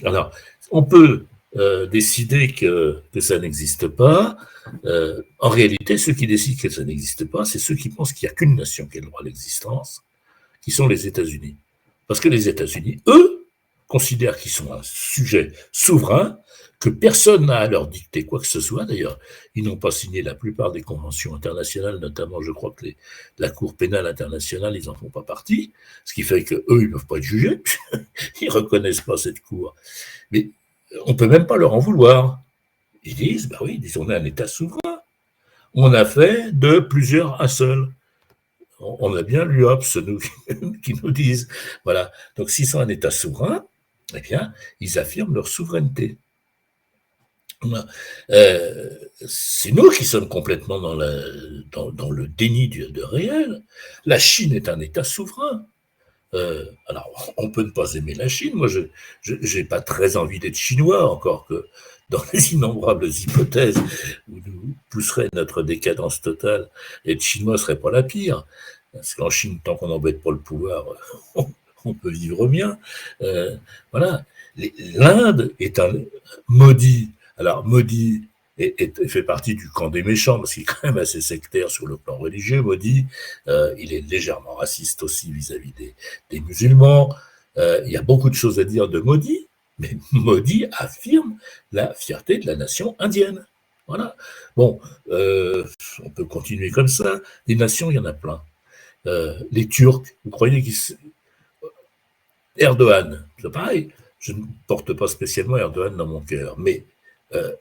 Alors, on peut décider que ça n'existe pas. En réalité, ceux qui décident que ça n'existe pas, c'est ceux qui pensent qu'il n'y a qu'une nation qui a le droit à l'existence, qui sont les États-Unis. Parce que les États-Unis, eux, considèrent qu'ils sont un sujet souverain, que personne n'a à leur dicter quoi que ce soit. D'ailleurs, ils n'ont pas signé la plupart des conventions internationales, notamment, je crois que la Cour pénale internationale, ils n'en font pas partie, ce qui fait qu'eux, ils ne peuvent pas être jugés, ils ne reconnaissent pas cette Cour. Mais on ne peut même pas leur en vouloir. Ils disent, bah oui, on est un État souverain. On a fait de plusieurs un seul. On a bien l'UOPS qui nous disent, voilà, donc s'ils sont un État souverain, eh bien, ils affirment leur souveraineté. C'est nous qui sommes complètement dans le déni de réel. La Chine est un État souverain. Alors, on peut ne pas aimer la Chine. Moi, je n'ai pas très envie d'être chinois, encore que dans les innombrables hypothèses où nous pousserait notre décadence totale, être chinois ne serait pas la pire. Parce qu'en Chine, tant qu'on n'embête pas le pouvoir, on peut vivre bien. Voilà. L'Inde est un maudit. Alors, maudit fait partie du camp des méchants, parce qu'il est quand même assez sectaire sur le plan religieux. Maudit, il est légèrement raciste aussi vis-à-vis des musulmans. Il y a beaucoup de choses à dire de Modi, mais Modi affirme la fierté de la nation indienne. Voilà. Bon, on peut continuer comme ça. Les nations, il y en a plein. Les Turcs, vous croyez qu'ils... Erdogan, c'est pareil. Je ne porte pas spécialement Erdogan dans mon cœur, mais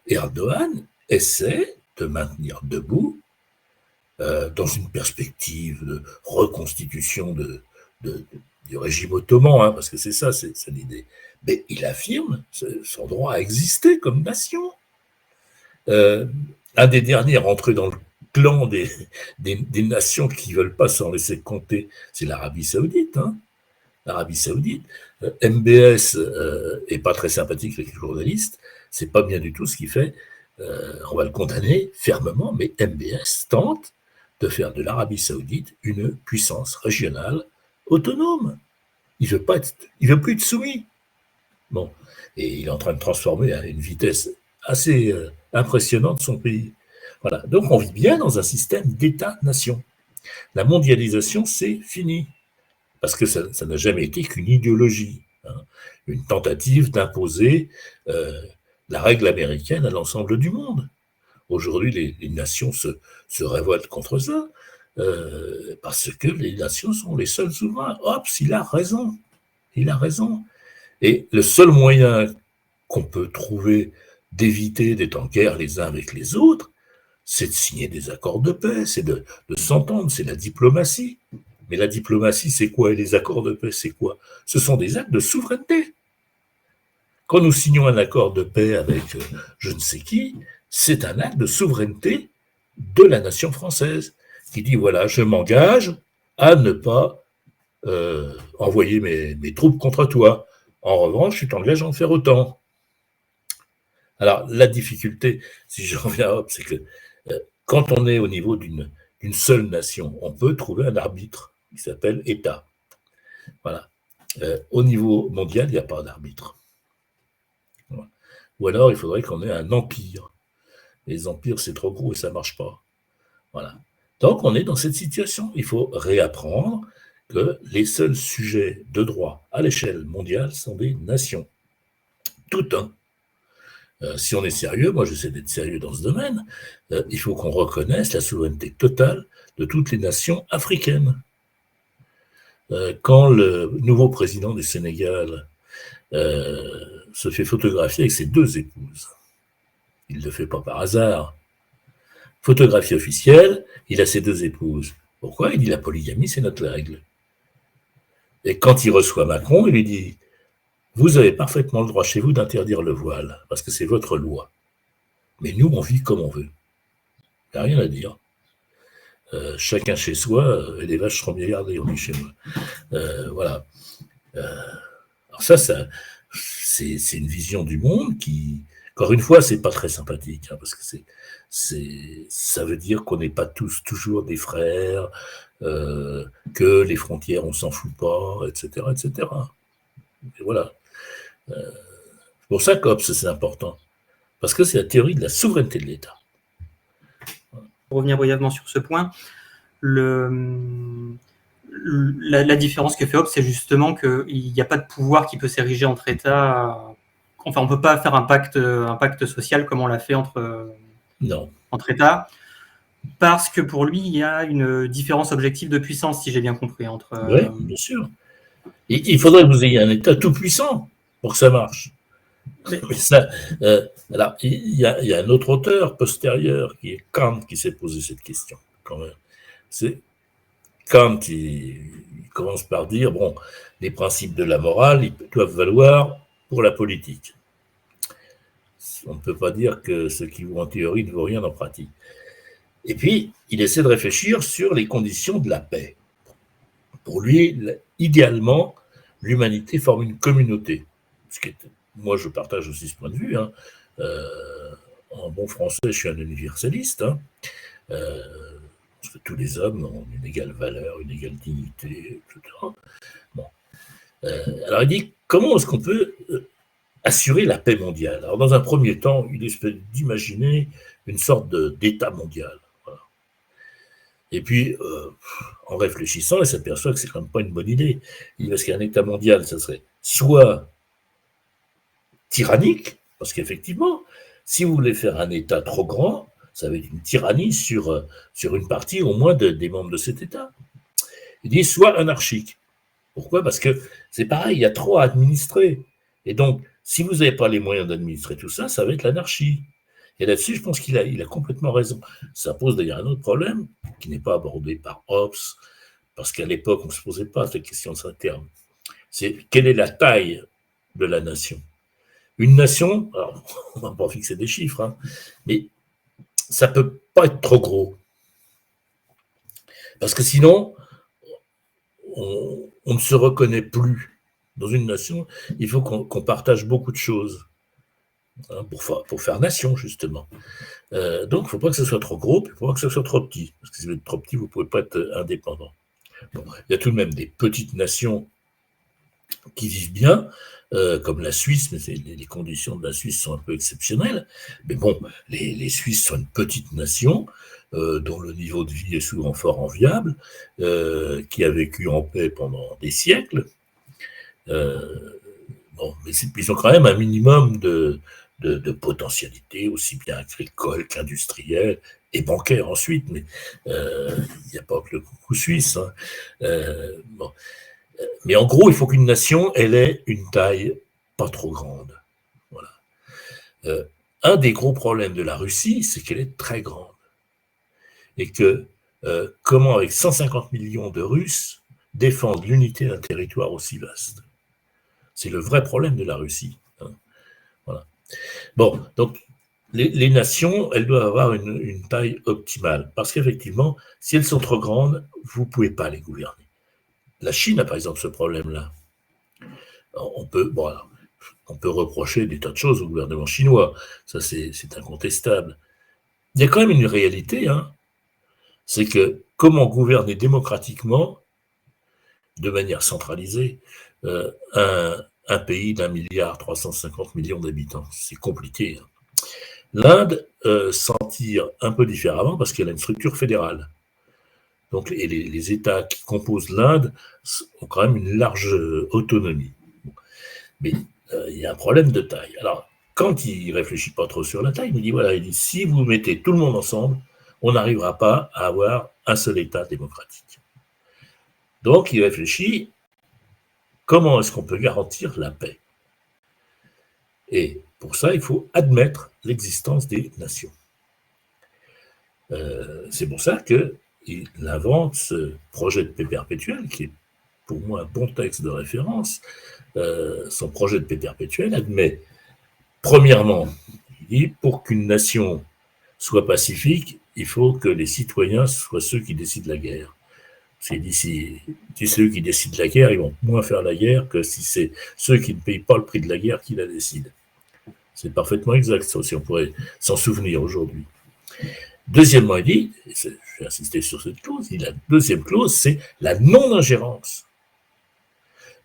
Erdogan essaie de maintenir debout, dans une perspective de reconstitution du régime ottoman, hein, parce que c'est ça, c'est l'idée. Mais il affirme son droit à exister comme nation. Un des derniers rentrés dans le clan des nations qui ne veulent pas s'en laisser compter, c'est l'Arabie Saoudite. Hein. L'Arabie Saoudite. MBS est pas très sympathique avec les journalistes, c'est pas bien du tout ce qu'il fait. On va le condamner fermement, mais MBS tente de faire de l'Arabie Saoudite une puissance régionale autonome. Il veut plus être soumis. Bon, et il est en train de transformer à une vitesse assez impressionnante son pays. Voilà. Donc on vit bien dans un système d'État-nation. La mondialisation, c'est fini. Parce que ça n'a jamais été qu'une idéologie, hein, une tentative d'imposer la règle américaine à l'ensemble du monde. Aujourd'hui, les nations se révoltent contre ça, parce que les nations sont les seuls souverains. Hobbes, il a raison. Il a raison. Et le seul moyen qu'on peut trouver d'éviter d'être en guerre les uns avec les autres, c'est de signer des accords de paix, c'est de s'entendre, c'est la diplomatie. Mais la diplomatie, c'est quoi? Et les accords de paix, c'est quoi? Ce sont des actes de souveraineté. Quand nous signons un accord de paix avec je ne sais qui, c'est un acte de souveraineté de la nation française qui dit, voilà, je m'engage à ne pas envoyer mes troupes contre toi. En revanche, tu t'engages à en faire autant. Alors, la difficulté, si je reviens à Hobbes, c'est que quand on est au niveau d'une seule nation, on peut trouver un arbitre qui s'appelle État. Voilà. Au niveau mondial, il n'y a pas d'arbitre. Voilà. Ou alors, il faudrait qu'on ait un empire. Les empires, c'est trop gros et ça ne marche pas. Voilà. Donc, on est dans cette situation. Il faut réapprendre que les seuls sujets de droit à l'échelle mondiale sont des nations. Tout un. Si on est sérieux, moi j'essaie d'être sérieux dans ce domaine, il faut qu'on reconnaisse la souveraineté totale de toutes les nations africaines. Quand le nouveau président du Sénégal se fait photographier avec ses 2 épouses, il ne le fait pas par hasard. Photographie officielle, il a ses 2 épouses. Pourquoi? Il dit la polygamie, c'est notre règle. Et quand il reçoit Macron, il lui dit vous avez parfaitement le droit chez vous d'interdire le voile, parce que c'est votre loi. Mais nous, on vit comme on veut. Il n'y a rien à dire. Chacun chez soi, et les vaches seront bien gardées, on dit chez moi. Voilà. Alors ça c'est une vision du monde qui, encore une fois, c'est pas très sympathique, hein, parce que ça veut dire qu'on n'est pas tous toujours des frères, que les frontières, on s'en fout pas, etc., etc. Et voilà. C'est pour ça qu'Hobbes, c'est important. Parce que c'est la théorie de la souveraineté de l'État. Pour revenir brièvement sur ce point, la différence que fait Hobbes, c'est justement qu'il n'y a pas de pouvoir qui peut s'ériger entre États. Enfin, on ne peut pas faire un pacte social comme on l'a fait entre États, parce que pour lui, il y a une différence objective de puissance, si j'ai bien compris. Oui, bien sûr. Il faudrait que vous ayez un État tout puissant pour que ça marche. Mais ça, alors, il y a un autre auteur postérieur qui est Kant qui s'est posé cette question. Quand même. C'est Kant, il commence par dire bon, les principes de la morale, ils doivent valoir pour la politique. On ne peut pas dire que ce qui vaut en théorie ne vaut rien en pratique. Et puis, il essaie de réfléchir sur les conditions de la paix. Pour lui, idéalement, l'humanité forme une communauté. Moi, je partage aussi ce point de vue. Hein. En bon français, je suis un universaliste. Hein. Parce que tous les hommes ont une égale valeur, une égale dignité, etc. Bon. Alors, il dit, comment est-ce qu'on peut assurer la paix mondiale? Alors, dans un premier temps, il essaie d'imaginer une sorte d'État mondial. Voilà. Et puis, en réfléchissant, il s'aperçoit que c'est quand même pas une bonne idée. Il dit, parce qu'un État mondial, ça serait soit tyrannique, parce qu'effectivement, si vous voulez faire un État trop grand, ça va être une tyrannie sur une partie au moins des membres de cet État. Il dit soit anarchique. Pourquoi? Parce que c'est pareil, il y a trop à administrer. Et donc, si vous n'avez pas les moyens d'administrer tout ça, ça va être l'anarchie. Et là-dessus, je pense qu'il a complètement raison. Ça pose d'ailleurs un autre problème qui n'est pas abordé par Hobbes, parce qu'à l'époque, on ne se posait pas cette question de ce terme. C'est quelle est la taille de la nation? Une nation, alors, on ne va pas fixer des chiffres, hein, mais ça ne peut pas être trop gros. Parce que sinon, on ne se reconnaît plus. Dans une nation, il faut qu'on partage beaucoup de choses, hein, pour faire nation, justement. Donc, il ne faut pas que ce soit trop gros, puis il ne faut pas que ce soit trop petit. Parce que si vous êtes trop petit, vous ne pouvez pas être indépendant. Bon, il y a tout de même des petites nations qui vivent bien, comme la Suisse, mais les conditions de la Suisse sont un peu exceptionnelles. Mais bon, les Suisses sont une petite nation dont le niveau de vie est souvent fort enviable, qui a vécu en paix pendant des siècles. Bon, mais ils ont quand même un minimum de potentialité, aussi bien agricole qu'industrielle, et bancaire ensuite, mais il n'y a pas que le coucou suisse. Hein. Bon. Mais en gros, il faut qu'une nation, elle ait une taille pas trop grande. Voilà. Un des gros problèmes de la Russie, c'est qu'elle est très grande. Et que comment, avec 150 millions de Russes, défendre l'unité d'un territoire aussi vaste? C'est le vrai problème de la Russie. Hein. Voilà. Bon, donc, les nations, elles doivent avoir une taille optimale. Parce qu'effectivement, si elles sont trop grandes, vous ne pouvez pas les gouverner. La Chine a par exemple ce problème-là. On peut reprocher des tas de choses au gouvernement chinois, ça c'est incontestable. Il y a quand même une réalité, hein, c'est que comment gouverner démocratiquement, de manière centralisée, un pays d'1,350 milliard d'habitants, c'est compliqué. Hein. L'Inde s'en tire un peu différemment parce qu'elle a une structure fédérale. Donc, les États qui composent l'Inde ont quand même une large autonomie. Mais il y a un problème de taille. Alors, quand il ne réfléchit pas trop sur la taille, il me dit, voilà, il dit, si vous mettez tout le monde ensemble, on n'arrivera pas à avoir un seul État démocratique. Donc, il réfléchit, comment est-ce qu'on peut garantir la paix? Et pour ça, il faut admettre l'existence des nations. C'est pour ça qu'il invente ce projet de paix perpétuelle, qui est pour moi un bon texte de référence. Son projet de paix perpétuelle admet, premièrement, il dit, pour qu'une nation soit pacifique, il faut que les citoyens soient ceux qui décident la guerre. C'est dit, si ceux qui décident la guerre, ils vont moins faire la guerre que si c'est ceux qui ne payent pas le prix de la guerre qui la décident. C'est parfaitement exact, ça aussi, on pourrait s'en souvenir aujourd'hui. Deuxièmement, il dit, je vais insister sur cette clause, la deuxième clause, c'est la non-ingérence.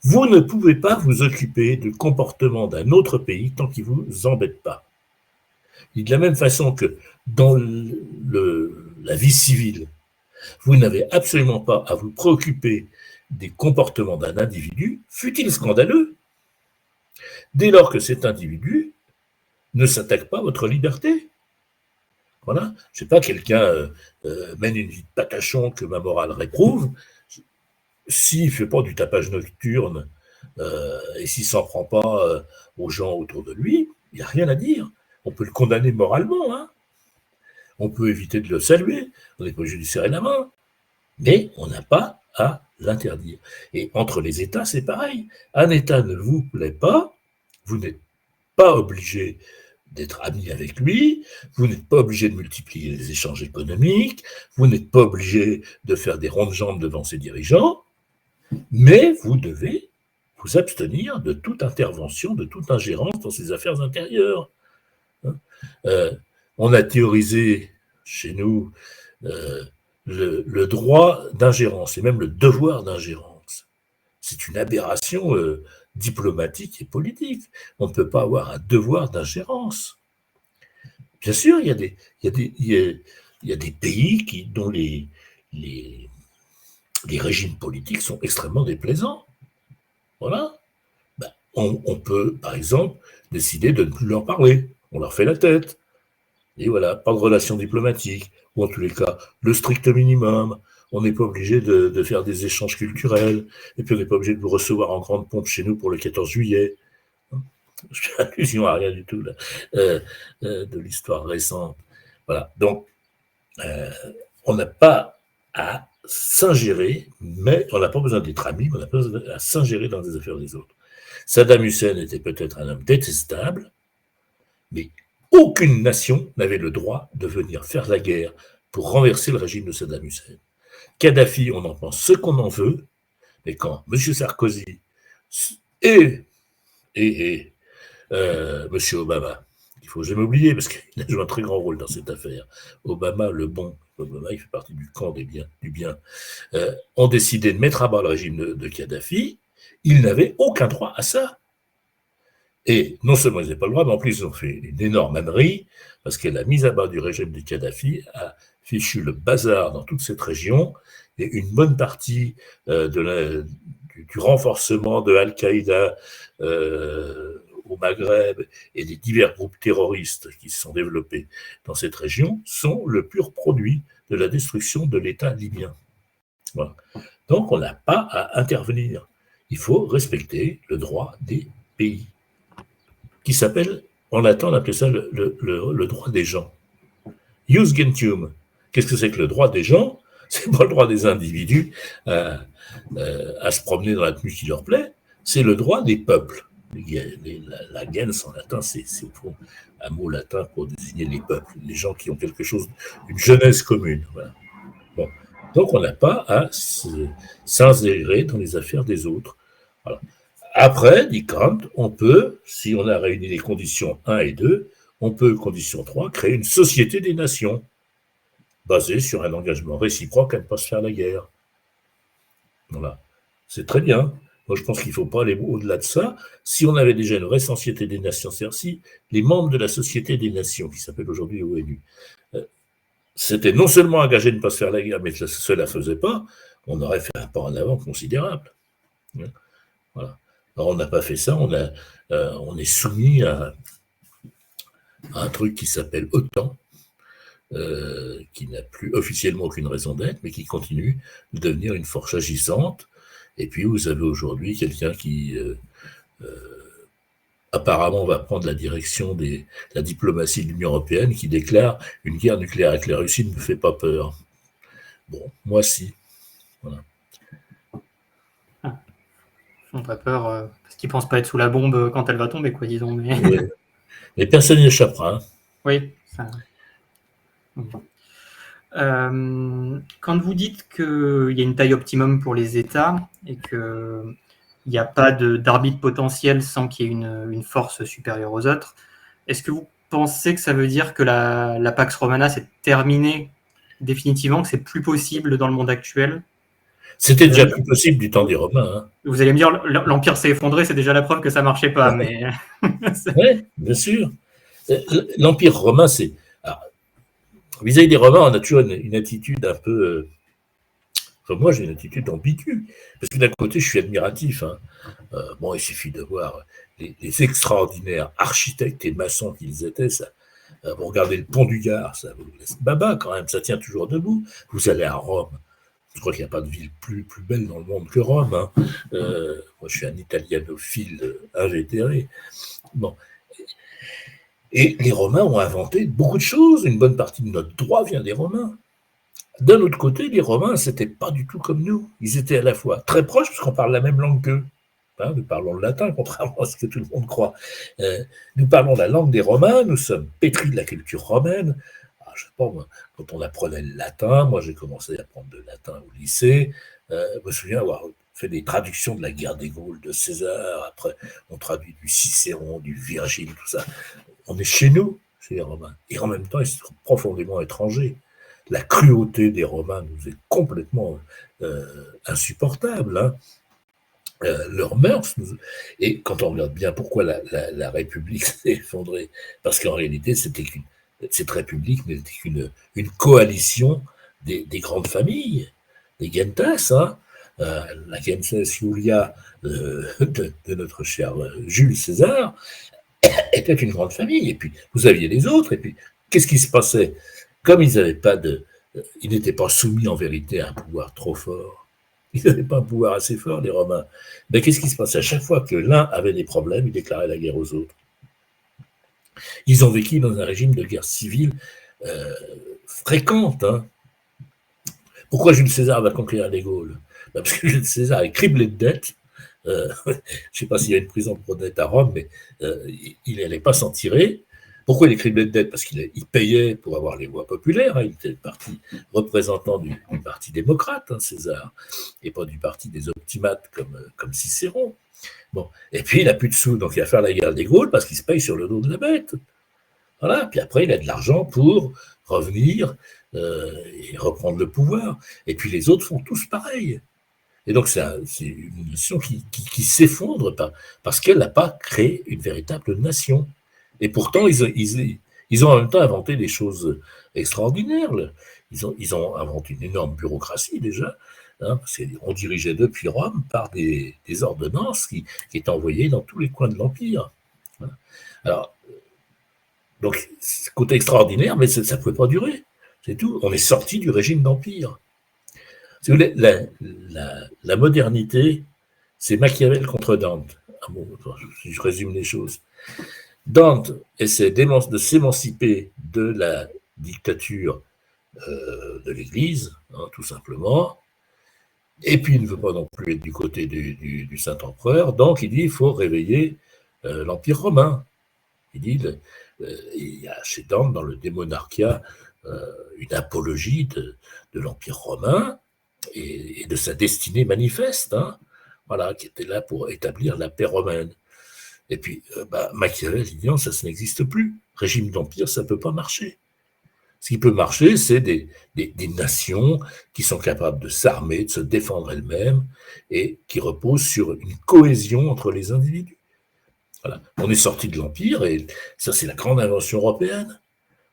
Vous ne pouvez pas vous occuper du comportement d'un autre pays tant qu'il ne vous embête pas. Et de la même façon que dans la vie civile, vous n'avez absolument pas à vous préoccuper des comportements d'un individu, fût-il scandaleux, dès lors que cet individu ne s'attaque pas à votre liberté. Voilà. Je ne sais pas, quelqu'un mène une vie de patachon que ma morale réprouve. S'il ne fait pas du tapage nocturne et s'il ne s'en prend pas aux gens autour de lui, il n'y a rien à dire. On peut le condamner moralement. Hein. On peut éviter de le saluer. On n'est pas obligé de lui serrer la main. Mais on n'a pas à l'interdire. Et entre les États, c'est pareil. Un État ne vous plaît pas, vous n'êtes pas obligé d'être ami avec lui, vous n'êtes pas obligé de multiplier les échanges économiques, vous n'êtes pas obligé de faire des rondes jambes devant ses dirigeants, mais vous devez vous abstenir de toute intervention, de toute ingérence dans ses affaires intérieures. On a théorisé chez nous le droit d'ingérence et même le devoir d'ingérence. C'est une aberration diplomatique et politique. On ne peut pas avoir un devoir d'ingérence. Bien sûr, il y a des pays dont les régimes politiques sont extrêmement déplaisants. Voilà. Ben, on peut, par exemple, décider de ne plus leur parler. On leur fait la tête. Et voilà, pas de relations diplomatiques, ou en tous les cas, le strict minimum. on n'est pas obligé de faire des échanges culturels, et puis on n'est pas obligé de vous recevoir en grande pompe chez nous pour le 14 juillet. Je fais allusion à rien du tout là, de l'histoire récente. Voilà, donc on n'a pas à s'ingérer, mais on n'a pas besoin d'être amis, on n'a pas besoin à s'ingérer dans les affaires des autres. Saddam Hussein était peut-être un homme détestable, mais aucune nation n'avait le droit de venir faire la guerre pour renverser le régime de Saddam Hussein. Kadhafi, on en pense ce qu'on en veut, mais quand M. Sarkozy et M. Obama, il ne faut jamais oublier, parce qu'il a joué un très grand rôle dans cette affaire, Obama, le bon, Obama, il fait partie du camp du bien, ont décidé de mettre à bas le régime de Kadhafi, ils n'avaient aucun droit à ça. Et non seulement ils n'avaient pas le droit, mais en plus ils ont fait une énorme ânerie, parce que la mise à bas du régime de Kadhafi a fichu le bazar dans toute cette région, et une bonne partie du renforcement de Al-Qaïda au Maghreb et des divers groupes terroristes qui se sont développés dans cette région sont le pur produit de la destruction de l'État libyen. Voilà. Donc on n'a pas à intervenir. Il faut respecter le droit des pays, qui s'appelle, en latin, on appelait ça le droit des gens. Jus gentium. Qu'est-ce que c'est que le droit des gens? C'est pas le droit des individus à se promener dans la tenue qui leur plaît, c'est le droit des peuples. La gens en latin, c'est un mot latin pour désigner les peuples, les gens qui ont quelque chose, une jeunesse commune. Voilà. Bon. Donc on n'a pas à s'ingérer dans les affaires des autres. Voilà. Après, dit Kant, on peut, si on a réuni les conditions 1 et 2, on peut, condition 3, créer une société des nations, basée sur un engagement réciproque à ne pas se faire la guerre. Voilà. C'est très bien. Moi, je pense qu'il ne faut pas aller au-delà de ça. Si on avait déjà une vraie société des nations, c'est-à-dire si les membres de la Société des Nations, qui s'appelle aujourd'hui ONU, s'étaient non seulement engagés de ne pas se faire la guerre, mais que cela ne faisait pas, on aurait fait un pas en avant considérable. Voilà. Alors, on n'a pas fait ça, on est soumis à un truc qui s'appelle OTAN, qui n'a plus officiellement aucune raison d'être, mais qui continue de devenir une force agissante. Et puis, vous avez aujourd'hui quelqu'un qui, apparemment, va prendre la direction de la diplomatie de l'Union européenne, qui déclare « Une guerre nucléaire avec la Russie ne me fait pas peur ». Bon, moi, si. Voilà. Ils n'ont pas peur parce qu'ils ne pensent pas être sous la bombe quand elle va tomber, quoi, disons. Mais, ouais. Mais personne n'y échappera. Hein. Oui, ça... quand vous dites qu'il y a une taille optimum pour les États et qu'il n'y a pas d'arbitre potentiel sans qu'il y ait une force supérieure aux autres, est-ce que vous pensez que ça veut dire que la Pax Romana s'est terminée définitivement, que c'est plus possible dans le monde actuel? C'était déjà plus possible du temps des Romains. Hein. Vous allez me dire, l'Empire s'est effondré, c'est déjà la preuve que ça ne marchait pas. Mais... Oui, bien sûr. L'Empire romain, c'est... Vis-à-vis des Romains, on a toujours une attitude un peu... Enfin, moi, j'ai une attitude ambiguë. Parce que d'un côté, je suis admiratif. Hein. Bon, il suffit de voir les extraordinaires architectes et maçons qu'ils étaient. Ça. Vous regardez le pont du Gard, ça vous laisse baba quand même, ça tient toujours debout. Vous allez à Rome. Je crois qu'il n'y a pas de ville plus belle dans le monde que Rome. Hein. Moi, je suis un italianophile invétéré. Bon. Et les Romains ont inventé beaucoup de choses. Une bonne partie de notre droit vient des Romains. D'un autre côté, les Romains, c'était pas du tout comme nous. Ils étaient à la fois très proches, parce qu'on parle la même langue qu'eux. Hein, nous parlons le latin, contrairement à ce que tout le monde croit. Nous parlons la langue des Romains, nous sommes pétris de la culture romaine. Alors, je sais pas, moi, quand on apprenait le latin, moi j'ai commencé à apprendre le latin au lycée. Je me souviens avoir fait des traductions de la guerre des Gaules de César. Après, on traduit du Cicéron, du Virgile, tout ça. On est chez nous, chez les Romains. Et en même temps, ils sont profondément étrangers. La cruauté des Romains nous est complètement insupportable. Hein. Leurs mœurs. Et quand on regarde bien pourquoi la République s'est effondrée, parce qu'en réalité, cette République n'était qu'une coalition des grandes familles, des gentas, hein. La genses Julia de notre cher Jules César était une grande famille. Et puis, vous aviez les autres. Et puis, qu'est-ce qui se passait? Comme ils n'avaient pas de ils n'étaient pas soumis en vérité à un pouvoir trop fort. Ils n'avaient pas un pouvoir assez fort, les Romains. Mais qu'est-ce qui se passait? À chaque fois que l'un avait des problèmes, il déclarait la guerre aux autres. Ils ont vécu dans un régime de guerre civile fréquente. Hein. Pourquoi Jules César va conquérir les Gaules? Parce que Jules César est criblé de dettes. Je ne sais pas s'il y a une prison pour dette à Rome, mais il n'allait pas s'en tirer. Pourquoi il est criblé de dettes? Parce qu'il payait pour avoir les voix populaires. Hein. Il était le parti représentant du parti démocrate, hein, César, et pas du parti des optimates comme Cicéron. Bon. Et puis il n'a plus de sous, donc il va faire la guerre des Gaules parce qu'il se paye sur le dos de la bête. Voilà. Puis après, il a de l'argent pour revenir et reprendre le pouvoir. Et puis les autres font tous pareil. Et donc c'est une nation qui s'effondre parce qu'elle n'a pas créé une véritable nation. Et pourtant, ils ont en même temps inventé des choses extraordinaires. Ils ont inventé une énorme bureaucratie déjà. Hein, parce qu'on dirigeait depuis Rome par des ordonnances qui étaient envoyées dans tous les coins de l'Empire. Alors, donc, c'est un côté extraordinaire, mais ça ne pouvait pas durer. C'est tout. On est sorti du régime d'Empire. Si vous voulez, la modernité, c'est Machiavel contre Dante. Ah bon, je résume les choses. Dante essaie de s'émanciper de la dictature de l'Église, hein, tout simplement, et puis il ne veut pas non plus être du côté du Saint-Empereur, donc il dit qu'il faut réveiller l'Empire romain. Il dit, il y a chez Dante, dans le De Monarchia, une apologie de l'Empire romain et de sa destinée manifeste, hein, voilà, qui était là pour établir la paix romaine. Et puis, Machiavel dit non, ça n'existe plus. Régime d'empire, ça ne peut pas marcher. Ce qui peut marcher, c'est des nations qui sont capables de s'armer, de se défendre elles-mêmes et qui reposent sur une cohésion entre les individus. Voilà. On est sorti de l'Empire et ça, c'est la grande invention européenne.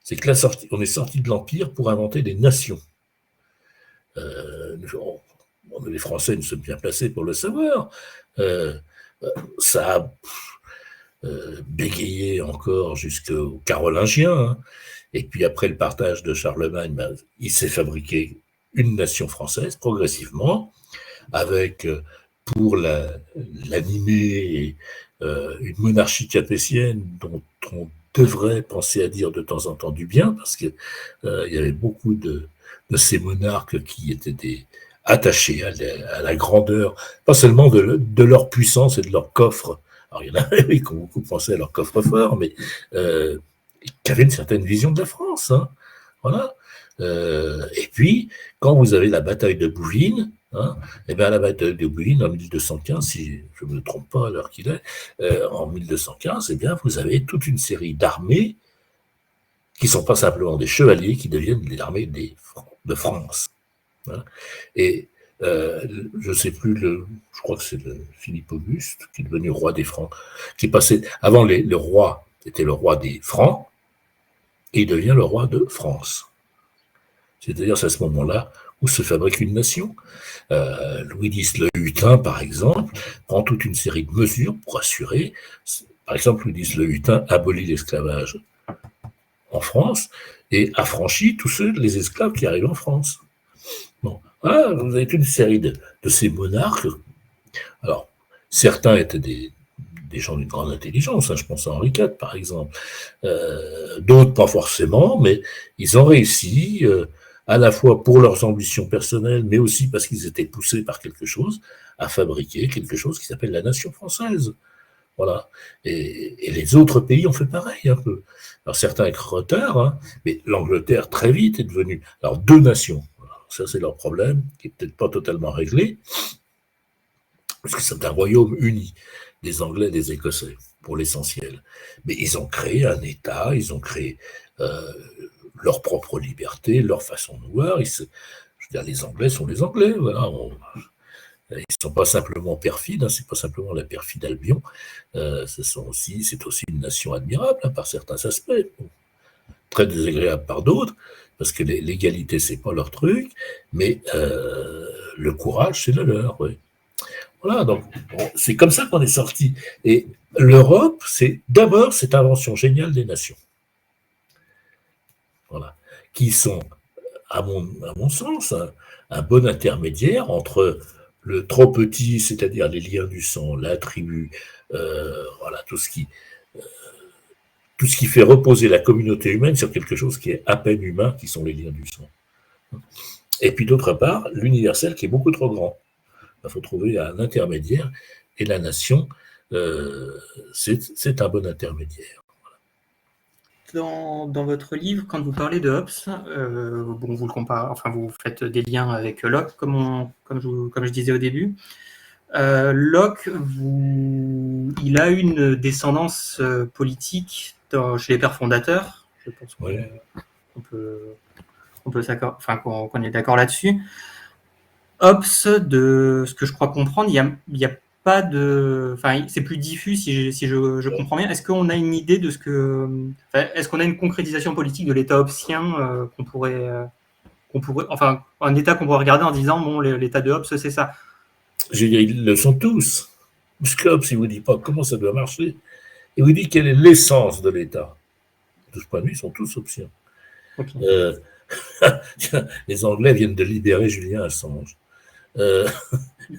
C'est que on est sorti de l'Empire pour inventer des nations. Les Français, nous sommes bien placés pour le savoir. Ça a bégayé encore jusqu'aux Carolingiens. Hein. Et puis après le partage de Charlemagne, il s'est fabriqué une nation française progressivement, avec pour l'animer une monarchie capétienne dont on devrait penser à dire de temps en temps du bien, parce qu'il y avait beaucoup de ces monarques qui étaient attachés à la grandeur, pas seulement de leur puissance et de leur coffre. Alors, il y en a qui ont beaucoup pensé à leur coffre-fort, mais qui avaient une certaine vision de la France. Hein. Voilà. Et puis, quand vous avez la bataille de Bouvines, hein, et bien la bataille de Bouvines en 1215, si je ne me trompe pas à l'heure qu'il est, en 1215, eh bien, vous avez toute une série d'armées qui ne sont pas simplement des chevaliers, qui deviennent des armées de France. Hein. Et je ne sais plus, je crois que c'est Philippe Auguste qui est devenu roi des Francs, qui passait, avant le roi était le roi des Francs, et il devient le roi de France. C'est-à-dire c'est à ce moment-là où se fabrique une nation. Louis X le Hutin, par exemple, prend toute une série de mesures pour assurer, par exemple, Louis X le Hutin abolit l'esclavage en France et affranchit tous les esclaves qui arrivent en France. Bon, voilà, vous avez toute une série de ces monarques. Alors, certains étaient des gens d'une grande intelligence, hein, je pense à Henri IV par exemple, d'autres pas forcément, mais ils ont réussi, à la fois pour leurs ambitions personnelles, mais aussi parce qu'ils étaient poussés par quelque chose, à fabriquer quelque chose qui s'appelle la nation française. Voilà. Et les autres pays ont fait pareil un peu. Alors certains avec retard, hein, mais l'Angleterre très vite est devenue alors deux nations. Ça c'est leur problème, qui n'est peut-être pas totalement réglé, parce que c'est un royaume uni, des Anglais et des Écossais, pour l'essentiel. Mais ils ont créé un État, ils ont créé leur propre liberté, leur façon de voir. Je veux dire, les Anglais sont les Anglais, voilà. Ils ne sont pas simplement perfides, hein, c'est pas simplement la perfide Albion, c'est aussi une nation admirable hein, par certains aspects, très désagréable par d'autres, parce que l'égalité, c'est pas leur truc, mais le courage, c'est le leur, oui. Voilà, donc c'est comme ça qu'on est sorti. Et l'Europe, c'est d'abord cette invention géniale des nations. Voilà, qui sont à mon sens, un bon intermédiaire entre le trop petit, c'est-à-dire les liens du sang, la tribu, voilà, tout ce qui fait reposer la communauté humaine sur quelque chose qui est à peine humain, qui sont les liens du sang. Et puis d'autre part, l'universel qui est beaucoup trop grand. Il faut trouver un intermédiaire, et la nation, c'est un bon intermédiaire. Dans votre livre, quand vous parlez de Hobbes, bon, vous le comparez, enfin vous faites des liens avec Locke, comme je disais au début. Locke, il a une descendance politique chez les pères fondateurs. Je pense qu'on qu'on est d'accord là-dessus. Hobbes, de ce que je crois comprendre, il y a pas de, enfin, c'est plus diffus si je comprends bien. Est-ce qu'on a une idée de est-ce qu'on a une concrétisation politique de l'État hobbesien qu'on pourrait, enfin, un État qu'on pourrait regarder en disant bon, l'État de Hobbes, c'est ça. Je veux dire, ils le sont tous. Parce que Hobbes, il ne vous dit pas comment ça doit marcher. Il vous dit quelle est l'essence de l'État. De ce point de vue, ils sont tous hobbesiens. Okay. Les Anglais viennent de libérer Julian Assange.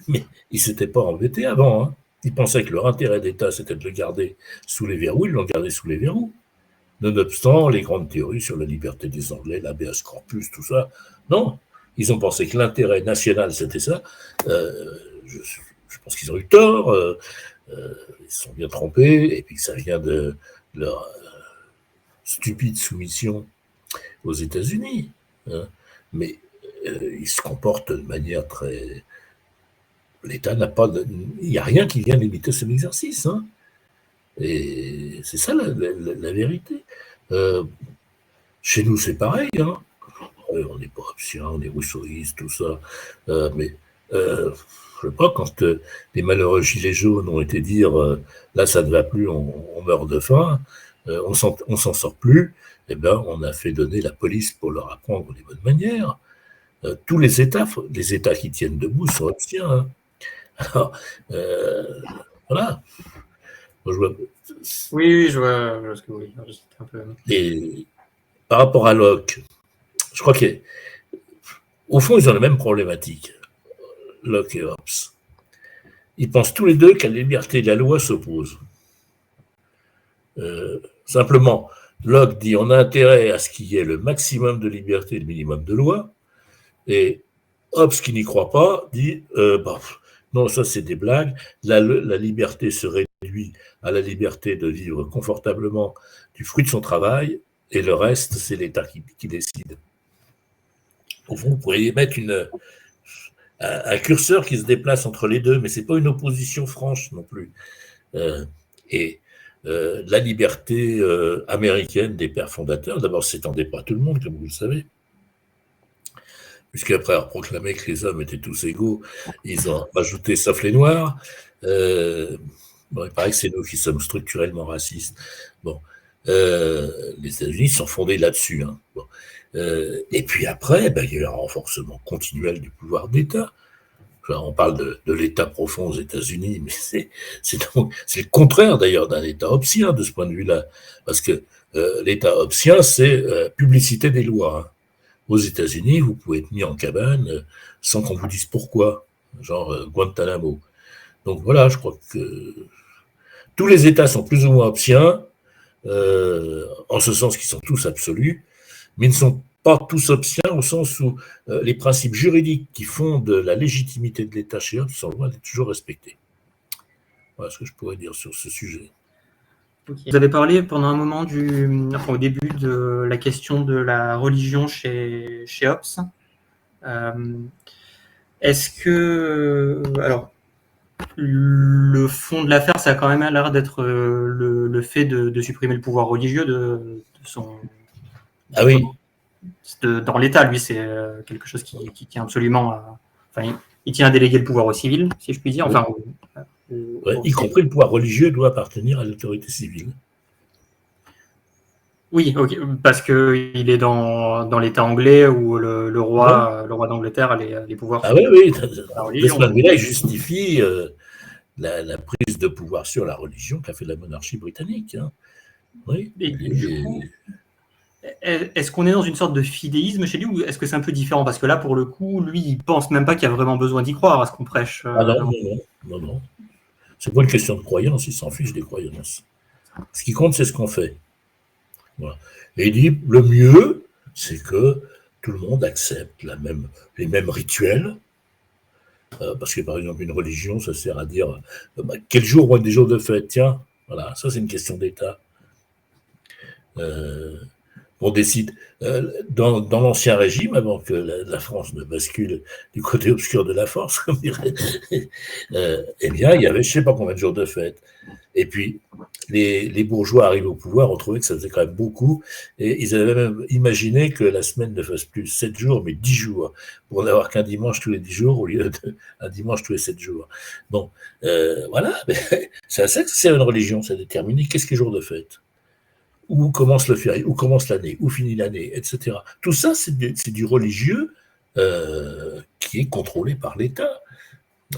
Mais ils ne s'étaient pas embêtés avant. Hein. Ils pensaient que leur intérêt d'État, c'était de le garder sous les verrous. Ils l'ont gardé sous les verrous. Nonobstant les grandes théories sur la liberté des Anglais, l'habeas corpus, tout ça. Non, ils ont pensé que l'intérêt national, c'était ça. Je pense qu'ils ont eu tort. Ils se sont bien trompés. Et puis que ça vient de leur stupide soumission aux États-Unis. Hein. Mais ils se comportent de manière très... L'État n'a pas... Il n'y a rien qui vient limiter son exercice. Hein. Et c'est ça la vérité. Chez nous, c'est pareil. Hein. On n'est pas hobbesien, on est rousseauiste, tout ça. Mais je sais pas, quand les malheureux gilets jaunes ont été dire là, ça ne va plus, on meurt de faim, on s'en sort plus, eh ben, on a fait donner la police pour leur apprendre les bonnes manières. Tous les États qui tiennent debout sont hobbesiens. Hein. Alors, voilà. Moi, oui, je vois ce que vous voulez dire. Un peu... Et par rapport à Locke, je crois qu'au fond, ils ont la même problématique, Locke et Hobbes. Ils pensent tous les deux qu'à la liberté de la loi s'oppose. Simplement, Locke dit on a intérêt à ce qu'il y ait le maximum de liberté et le minimum de loi, et Hobbes, qui n'y croit pas, dit non, ça c'est des blagues, la liberté se réduit à la liberté de vivre confortablement du fruit de son travail, et le reste, c'est l'État qui décide. Au fond, vous pourriez mettre un curseur qui se déplace entre les deux, mais ce n'est pas une opposition franche non plus. La liberté américaine des pères fondateurs, d'abord, s'étendait pas à tout le monde, comme vous le savez, puisqu'après avoir proclamé que les hommes étaient tous égaux, ils ont rajouté sauf les Noirs. Bon, il paraît que c'est nous qui sommes structurellement racistes. Bon, les États-Unis sont fondés là-dessus. Hein. Bon. Et puis après, il y a eu un renforcement continuel du pouvoir d'État. On parle de l'État profond aux États-Unis, mais c'est le contraire d'ailleurs d'un État hobbesien de ce point de vue-là. Parce que l'État hobbesien, c'est publicité des lois. Hein. Aux États-Unis, vous pouvez être mis en cabane sans qu'on vous dise pourquoi, genre Guantanamo. Donc voilà, je crois que tous les États sont plus ou moins hobbesiens, en ce sens qu'ils sont tous absolus, mais ils ne sont pas tous hobbesiens au sens où les principes juridiques qui fondent la légitimité de l'État chez Hobbes sont loin d'être toujours respectés. Voilà ce que je pourrais dire sur ce sujet. Okay. Vous avez parlé pendant un moment au début de la question de la religion chez Hobbes. Est-ce que, alors, le fond de l'affaire, ça a quand même l'air d'être le fait de supprimer le pouvoir religieux de son... Ah oui. Dans l'État, lui, c'est quelque chose qui tient absolument à... Enfin, il tient à déléguer le pouvoir aux civils, si je puis dire. Enfin, y compris le pouvoir religieux doit appartenir à l'autorité civile. Oui, okay, parce qu'il est dans l'État anglais où le roi d'Angleterre a les pouvoirs. Ah oui, de ce point de vue-là, il justifie la prise de pouvoir sur la religion qu'a fait la monarchie britannique. Hein. Oui. Est-ce qu'on est dans une sorte de fidéisme chez lui ou est-ce que c'est un peu différent? Parce que là, pour le coup, lui, il pense même pas qu'il y a vraiment besoin d'y croire à ce qu'on prêche. Ah non, non. C'est pas une question de croyance, il s'en fiche des croyances. Ce qui compte, c'est ce qu'on fait. Voilà. Et il dit, le mieux, c'est que tout le monde accepte les mêmes rituels. Parce que par exemple, une religion, ça sert à dire quel jour vont être des jours de fête. Tiens, voilà, ça c'est une question d'État. On décide. Dans l'Ancien Régime, avant que la France ne bascule du côté obscur de la force, comme dirait, eh bien, il y avait je ne sais pas combien de jours de fête. Et puis, les bourgeois arrivent au pouvoir, ont trouvé que ça faisait quand même beaucoup, et ils avaient même imaginé que la semaine ne fasse plus 7 jours, mais 10 jours, pour n'avoir qu'un dimanche tous les 10 jours au lieu d'un dimanche tous les 7 jours. Bon, voilà, c'est à ça que c'est une religion, c'est déterminer qu'est-ce qui est jour de fête. Où commence le férié, où commence l'année, où finit l'année, etc. Tout ça, c'est du religieux qui est contrôlé par l'État.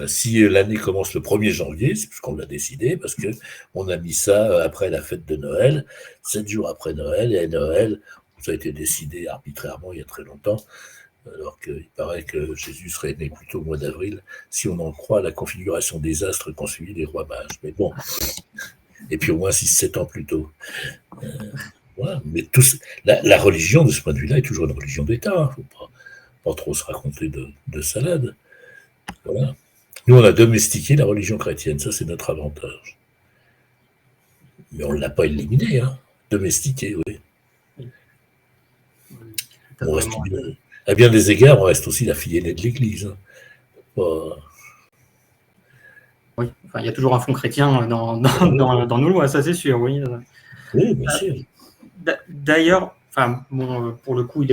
Si l'année commence le 1er janvier, c'est parce qu'on l'a décidé, parce qu'on a mis ça après la fête de Noël, 7 jours après Noël, et à Noël, ça a été décidé arbitrairement il y a très longtemps, alors qu'il paraît que Jésus serait né plutôt au mois d'avril, si on en croit la configuration des astres qu'ont suivi les rois mages. Mais bon, et puis au moins 6-7 ans plus tôt. Voilà. Mais la religion, de ce point de vue-là, est toujours une religion d'État. Il ne faut pas trop se raconter de salade. Voilà. Nous, on a domestiqué la religion chrétienne, ça c'est notre avantage. Mais on ne l'a pas éliminé, hein. Domestiqué, oui. On reste, à bien des égards, on reste aussi la fille aînée de l'Église. Hein. Oui, enfin, il y a toujours un fond chrétien dans nos lois, ça c'est sûr, oui. Oui, bien sûr. D'ailleurs, enfin, bon, pour le coup, il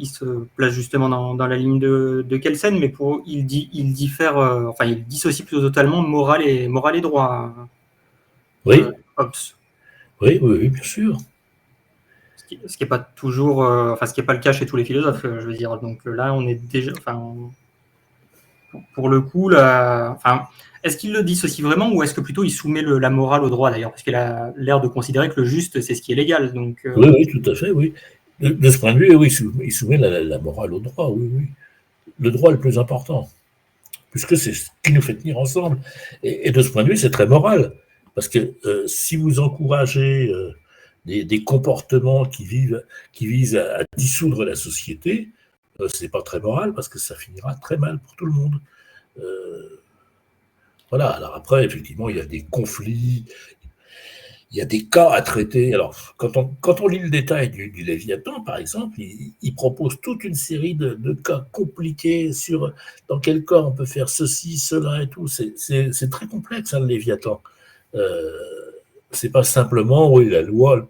se place justement dans la ligne de Kelsen, mais il diffère, enfin, il dissocie plutôt totalement morale et droit. Oui. Hobbes. Oui, bien sûr. Ce qui n'est pas toujours, enfin, ce qui n'est pas le cas chez tous les philosophes, je veux dire. Donc là, on est déjà, enfin, pour le coup, enfin, est-ce qu'il le dissocie vraiment ou est-ce que plutôt il soumet la morale au droit d'ailleurs? Parce qu'il a l'air de considérer que le juste, c'est ce qui est légal. Donc, oui, tout à fait, oui. De ce point de vue, oui, il soumet la morale au droit, oui. Le droit est le plus important, puisque c'est ce qui nous fait tenir ensemble. Et de ce point de vue, c'est très moral. Parce que si vous encouragez des comportements qui visent à dissoudre la société, ce n'est pas très moral, parce que ça finira très mal pour tout le monde. Voilà, alors après, effectivement, il y a des conflits, il y a des cas à traiter. Alors, quand on lit le détail du Léviathan, par exemple, il propose toute une série de cas compliqués sur dans quel cas on peut faire ceci, cela et tout. C'est très complexe, hein, le Léviathan. C'est pas simplement, oui, la loi, le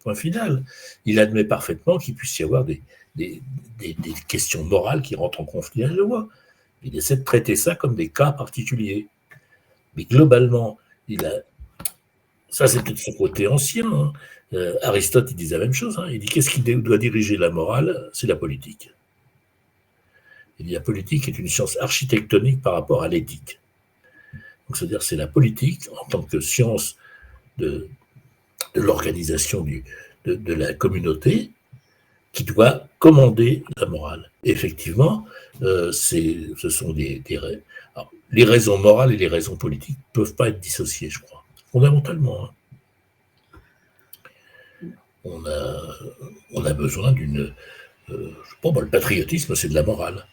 point final. Il admet parfaitement qu'il puisse y avoir des questions morales qui rentrent en conflit avec la loi. Il essaie de traiter ça comme des cas particuliers. Mais globalement, ça c'est peut-être son côté ancien. Hein. Aristote, il disait la même chose. Hein. Il dit qu'est-ce qui doit diriger la morale? C'est la politique. Il dit la politique est une science architectonique par rapport à l'éthique. Donc, c'est-à-dire c'est la politique en tant que science de l'organisation de la communauté qui doit commander la morale. Et effectivement, ce sont alors, les raisons morales et les raisons politiques ne peuvent pas être dissociées, je crois, fondamentalement. Hein. On a besoin d'une... je sais pas, le patriotisme, c'est de la morale.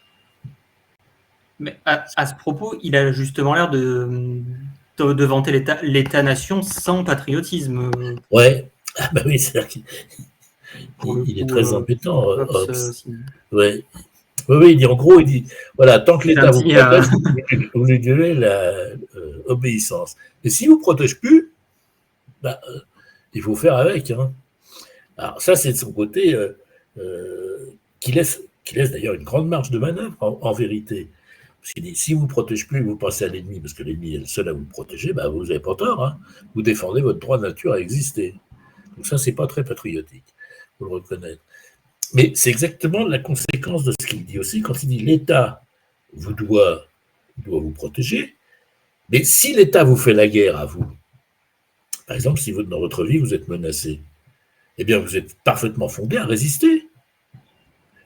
Mais à ce propos, il a justement l'air de vanter l'État-nation sans patriotisme. Ouais, ah bah oui, c'est-à-dire qu'il est très embêtant. Ouais. Oui, il dit en gros, il dit voilà, tant que l'État vous protège, vous lui donnez l'obéissance. Et si vous ne protège plus, bah, il faut faire avec. Hein. Alors ça, c'est de son côté qui laisse d'ailleurs une grande marge de manœuvre en vérité. Parce qu'il dit si vous ne protégez plus, vous passez à l'ennemi, parce que l'ennemi est le seul à vous protéger, bah, vous n'avez pas tort. Hein. Vous défendez votre droit de nature à exister. Donc ça, c'est pas très patriotique, il faut le reconnaître. Mais c'est exactement la conséquence de ce qu'il dit aussi quand il dit l'État doit vous protéger, mais si l'État vous fait la guerre à vous, par exemple, si dans votre vie vous êtes menacé, eh bien, vous êtes parfaitement fondé à résister.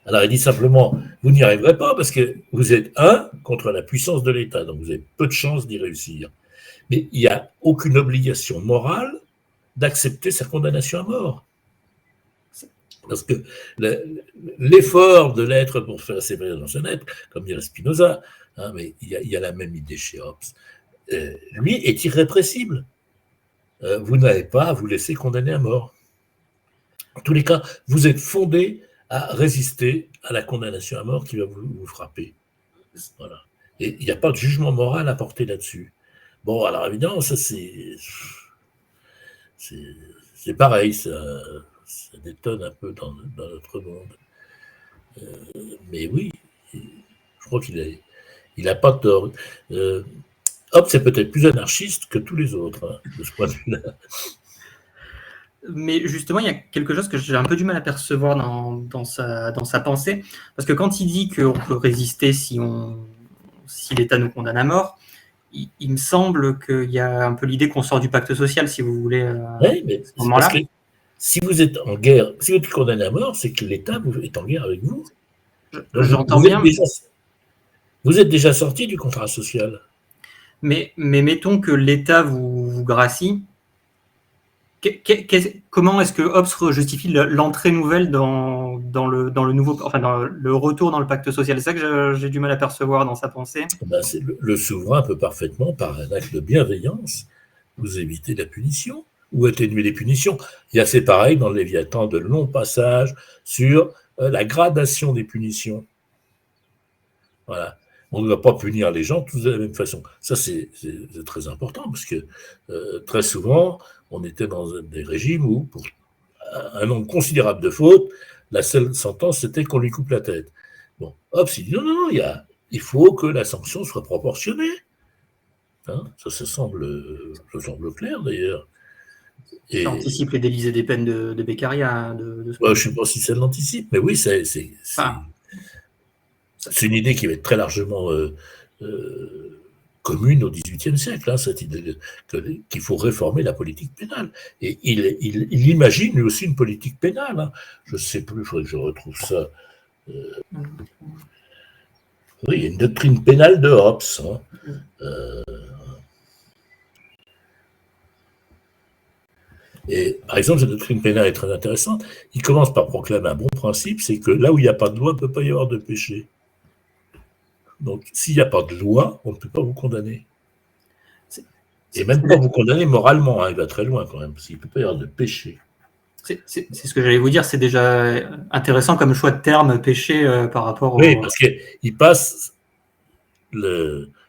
Alors, il dit simplement, vous n'y arriverez pas parce que vous êtes contre la puissance de l'État, donc vous avez peu de chances d'y réussir. Mais il n'y a aucune obligation morale d'accepter sa condamnation à mort. Parce que l'effort de l'être pour faire sévère dans son être, comme dirait Spinoza, mais il y a la même idée chez Hobbes, lui est irrépressible. Vous n'avez pas à vous laisser condamner à mort. En tous les cas, vous êtes fondé à résister à la condamnation à mort qui va vous frapper. Voilà. Et il n'y a pas de jugement moral à porter là-dessus. Bon, alors évidemment, ça c'est pareil, ça détonne un peu dans notre monde. Mais oui, je crois qu'il n'a pas tort. Hobbes est peut-être plus anarchiste que tous les autres, de ce point de vue-là. Mais justement, il y a quelque chose que j'ai un peu du mal à percevoir dans sa pensée, parce que quand il dit qu'on peut résister si l'État nous condamne à mort, il me semble qu'il y a un peu l'idée qu'on sort du pacte social, si vous voulez, oui, mais à ce moment-là. Parce que si vous êtes en guerre, si vous êtes condamné à mort, c'est que l'État est en guerre avec vous. J'entends bien. Vous êtes déjà sorti du contrat social. Mais mettons que l'État vous gracie. Comment est-ce que Hobbes justifie l'entrée nouvelle dans le nouveau, enfin dans le retour dans le pacte social? C'est ça que j'ai du mal à percevoir dans sa pensée. Ben, le souverain peut parfaitement, par un acte de bienveillance, vous éviter la punition ou atténuer les punitions. C'est pareil dans le Léviathan, de longs passages sur la gradation des punitions. Voilà. On ne doit pas punir les gens tous de la même façon. Ça, c'est très important, parce que très souvent, on était dans des régimes où, pour un nombre considérable de fautes, la seule sentence, c'était qu'on lui coupe la tête. Bon, hop, il dit non, il faut que la sanction soit proportionnée. Ça semble clair, d'ailleurs. Ça anticipe les délits et des peines de Beccaria. Je ne sais pas si ça l'anticipe, mais oui, c'est une idée qui va être très largement commune au XVIIIe siècle, cette idée qu'il faut réformer la politique pénale. Et il imagine lui aussi une politique pénale. Je ne sais plus, il faudrait que je retrouve ça. Oui, il y a une doctrine pénale de Hobbes. Et par exemple, cette doctrine pénale est très intéressante. Il commence par proclamer un bon principe, c'est que là où il n'y a pas de loi, il ne peut pas y avoir de péché. Donc, s'il n'y a pas de loi, on ne peut pas vous condamner. Et même pas vous condamner moralement, il va très loin quand même, parce qu'il ne peut pas y avoir de péché. C'est ce que j'allais vous dire, c'est déjà intéressant comme choix de terme, péché, par rapport au... Oui, parce qu'il passe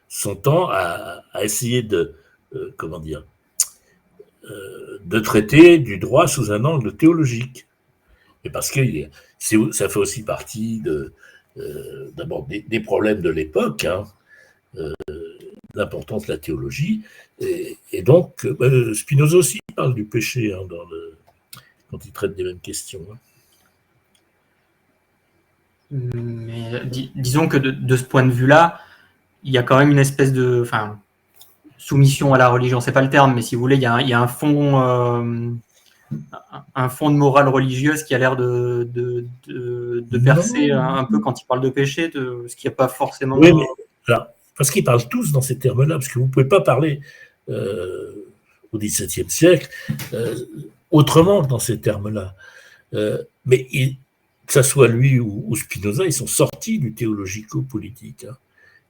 son temps à essayer de traiter du droit sous un angle théologique. Et parce que ça fait aussi partie d'abord des problèmes de l'époque, l'importance de la théologie, et donc Spinoza aussi parle du péché quand il traite des mêmes questions. Mais disons que de ce point de vue-là, il y a quand même une espèce de soumission à la religion, c'est pas le terme, mais si vous voulez, il y a un fond de morale religieuse qui a l'air de percer un peu quand il parle de péché, ce qui n'y a pas forcément... Oui, mais parce qu'ils parlent tous dans ces termes-là, parce que vous ne pouvez pas parler au XVIIe siècle autrement que dans ces termes-là. Mais que ce soit lui ou Spinoza, ils sont sortis du théologico-politique.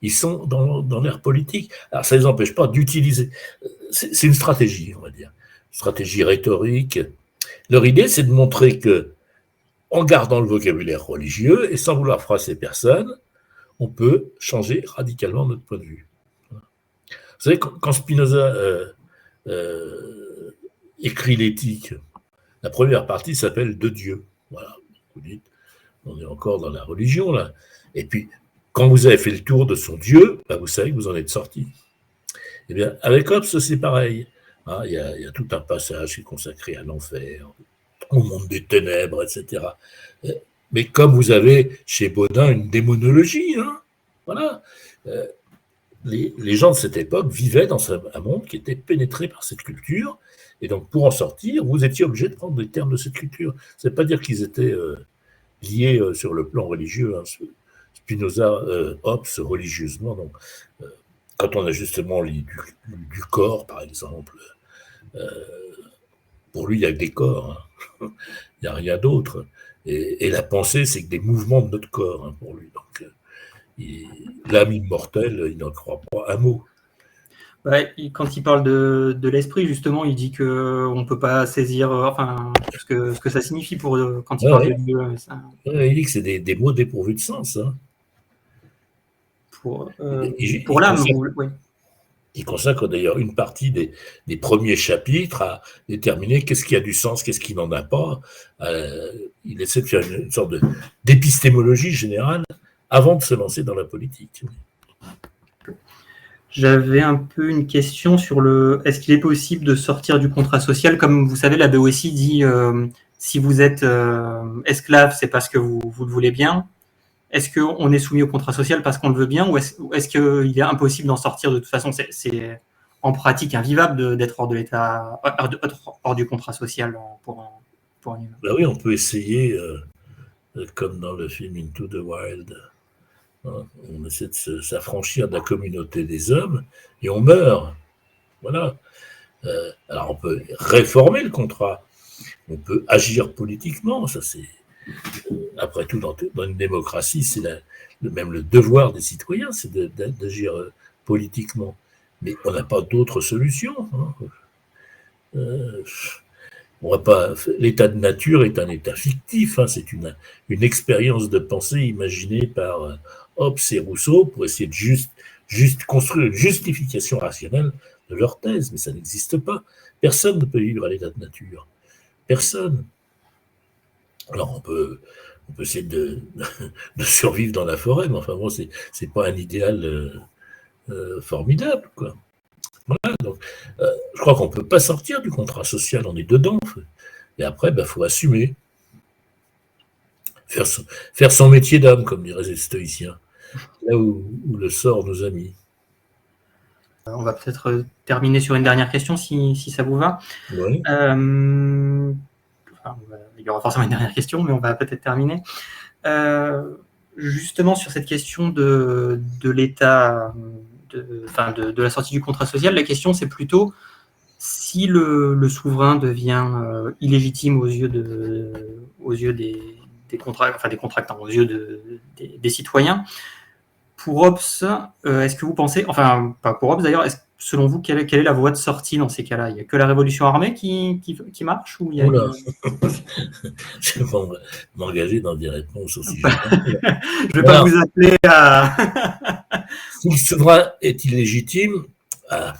Ils sont dans l'ère politique. Alors, ça ne les empêche pas d'utiliser... C'est une stratégie, on va dire. Stratégie rhétorique. Leur idée, c'est de montrer que, en gardant le vocabulaire religieux et sans vouloir froisser personne, on peut changer radicalement notre point de vue. Vous savez, quand Spinoza écrit l'éthique, la première partie s'appelle « De Dieu ». Voilà, vous dites, on est encore dans la religion, là. Et puis, quand vous avez fait le tour de son Dieu, vous savez que vous en êtes sorti. Eh bien, avec Hobbes, c'est pareil. Il y a tout un passage qui est consacré à l'enfer, au monde des ténèbres, etc. Mais comme vous avez chez Baudin une démonologie, voilà. les gens de cette époque vivaient dans un monde qui était pénétré par cette culture, et donc pour en sortir, vous étiez obligé de prendre des termes de cette culture. Ça ne veut pas dire qu'ils étaient liés sur le plan religieux, hein, Spinoza, Hobbes religieusement. Donc, quand on a justement lu du corps, par exemple, pour lui, il n'y a que des corps, hein. Il n'y a rien d'autre. Et la pensée, c'est que des mouvements de notre corps, hein, pour lui. Donc, l'âme immortelle, il n'en croit pas un mot. Ouais, quand il parle de l'esprit, justement, il dit qu'on ne peut pas saisir ce que ça signifie quand il parle de Dieu. Il dit que c'est des mots dépourvus de sens. Hein. Pour l'âme, oui. Il consacre d'ailleurs une partie des premiers chapitres à déterminer qu'est-ce qui a du sens, qu'est-ce qui n'en a pas. Il essaie de faire une sorte d'épistémologie générale avant de se lancer dans la politique. J'avais un peu une question sur est-ce qu'il est possible de sortir du contrat social? Comme vous savez, la BOSI dit si vous êtes esclave, c'est parce que vous le voulez bien. Est-ce qu'on est soumis au contrat social parce qu'on le veut bien, ou est-ce qu'il est impossible d'en sortir? De toute façon, c'est en pratique invivable d'être hors de l'État, hors du contrat social pour un humain. Ben oui, on peut essayer, comme dans le film Into the Wild. On essaie de s'affranchir de la communauté des hommes et on meurt. Voilà. Alors on peut réformer le contrat, on peut agir politiquement, ça c'est. Après tout, dans une démocratie, c'est même le devoir des citoyens, c'est d'agir politiquement. Mais on n'a pas d'autre solution. Hein. On va pas. L'état de nature est un état fictif. Hein, c'est une expérience de pensée imaginée par Hobbes et Rousseau pour essayer de juste construire une justification rationnelle de leur thèse, mais ça n'existe pas. Personne ne peut vivre à l'état de nature. Personne. Alors on peut essayer de survivre dans la forêt, mais enfin bon, c'est pas un idéal formidable, quoi. Voilà, donc je crois qu'on ne peut pas sortir du contrat social, on est dedans. Et après, faut assumer. Faire son métier d'homme, comme diraient les stoïciens. Là où le sort nous a mis. On va peut-être terminer sur une dernière question, si ça vous va. Oui. Il y aura forcément une dernière question, mais on va peut-être terminer. Justement, sur cette question de l'État, de la sortie du contrat social, la question c'est plutôt si le souverain devient illégitime aux yeux des contractants, aux yeux des citoyens. Pour Hobbes, est-ce que vous pensez, enfin pas pour Hobbes d'ailleurs, selon vous, quelle est la voie de sortie dans ces cas-là? Il n'y a que la révolution armée qui marche, ou il y a Je vais m'engager dans des réponses aussi. Je ne vais pas vous appeler à... Si le souverain est illégitime, ça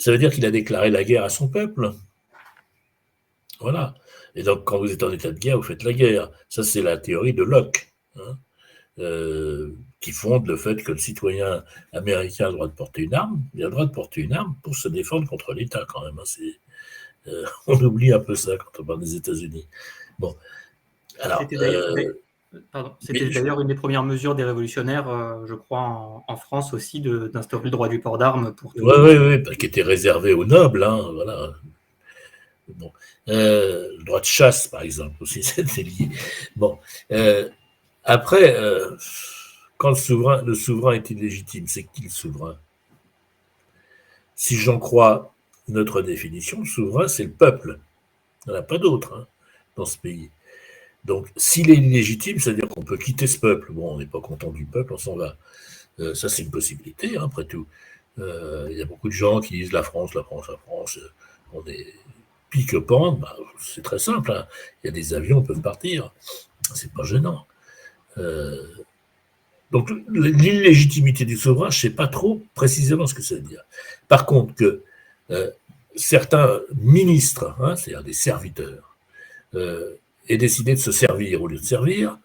veut dire qu'il a déclaré la guerre à son peuple. Voilà. Et donc, quand vous êtes en état de guerre, vous faites la guerre. Ça, c'est la théorie de Locke, hein, qui fonde le fait que le citoyen américain a le droit de porter une arme. Il a le droit de porter une arme pour se défendre contre l'État, quand même. Hein, on oublie un peu ça quand on parle des États-Unis. Bon. Alors, c'était d'ailleurs une des premières mesures des révolutionnaires, je crois, en France aussi, d'instaurer le droit du port d'armes pour tout. Oui, qui était réservé aux nobles, hein, voilà. Bon. Le droit de chasse, par exemple, aussi, c'était lié. Bon. Après, quand le souverain est illégitime, c'est qui le souverain? Si j'en crois notre définition, le souverain, c'est le peuple. Il n'y en a pas d'autre, hein, dans ce pays. Donc, s'il est illégitime, c'est-à-dire qu'on peut quitter ce peuple. Bon, on n'est pas content du peuple, on s'en va. Ça, c'est une possibilité, hein, après tout. Il y a beaucoup de gens qui disent la France, on est pique-pente. C'est très simple. Hein. Il y a des avions, on peut partir. C'est pas gênant. Donc, l'illégitimité du souverain, je ne sais pas trop précisément ce que ça veut dire. Par contre, que certains ministres, hein, c'est-à-dire des serviteurs, aient décidé de se servir au lieu de servir,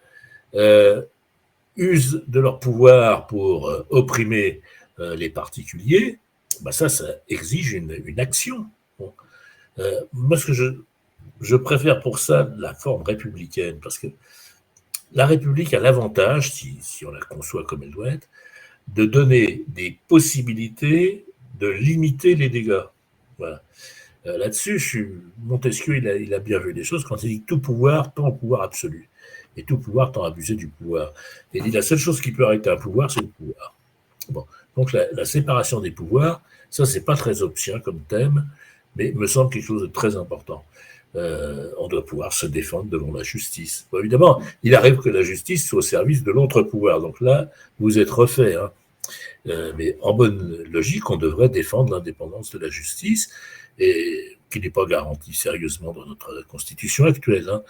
usent de leur pouvoir pour opprimer les particuliers, ça exige une action. Bon. Moi, ce que je préfère pour ça la forme républicaine, parce que la République a l'avantage, si on la conçoit comme elle doit être, de donner des possibilités de limiter les dégâts. Voilà. Là-dessus, Montesquieu, il a bien vu les choses quand il dit que tout pouvoir tend au pouvoir absolu. Et tout pouvoir tend à abuser du pouvoir. Et il dit la seule chose qui peut arrêter un pouvoir, c'est le pouvoir. Bon. Donc la séparation des pouvoirs, ça, c'est pas très obscien comme thème, mais me semble quelque chose de très important. On doit pouvoir se défendre devant la justice. Bon, évidemment, il arrive que la justice soit au service de l'autre pouvoir. Donc là, vous êtes refait. Hein. Mais en bonne logique, on devrait défendre l'indépendance de la justice, et qui n'est pas garantie sérieusement dans notre constitution actuelle. Hein.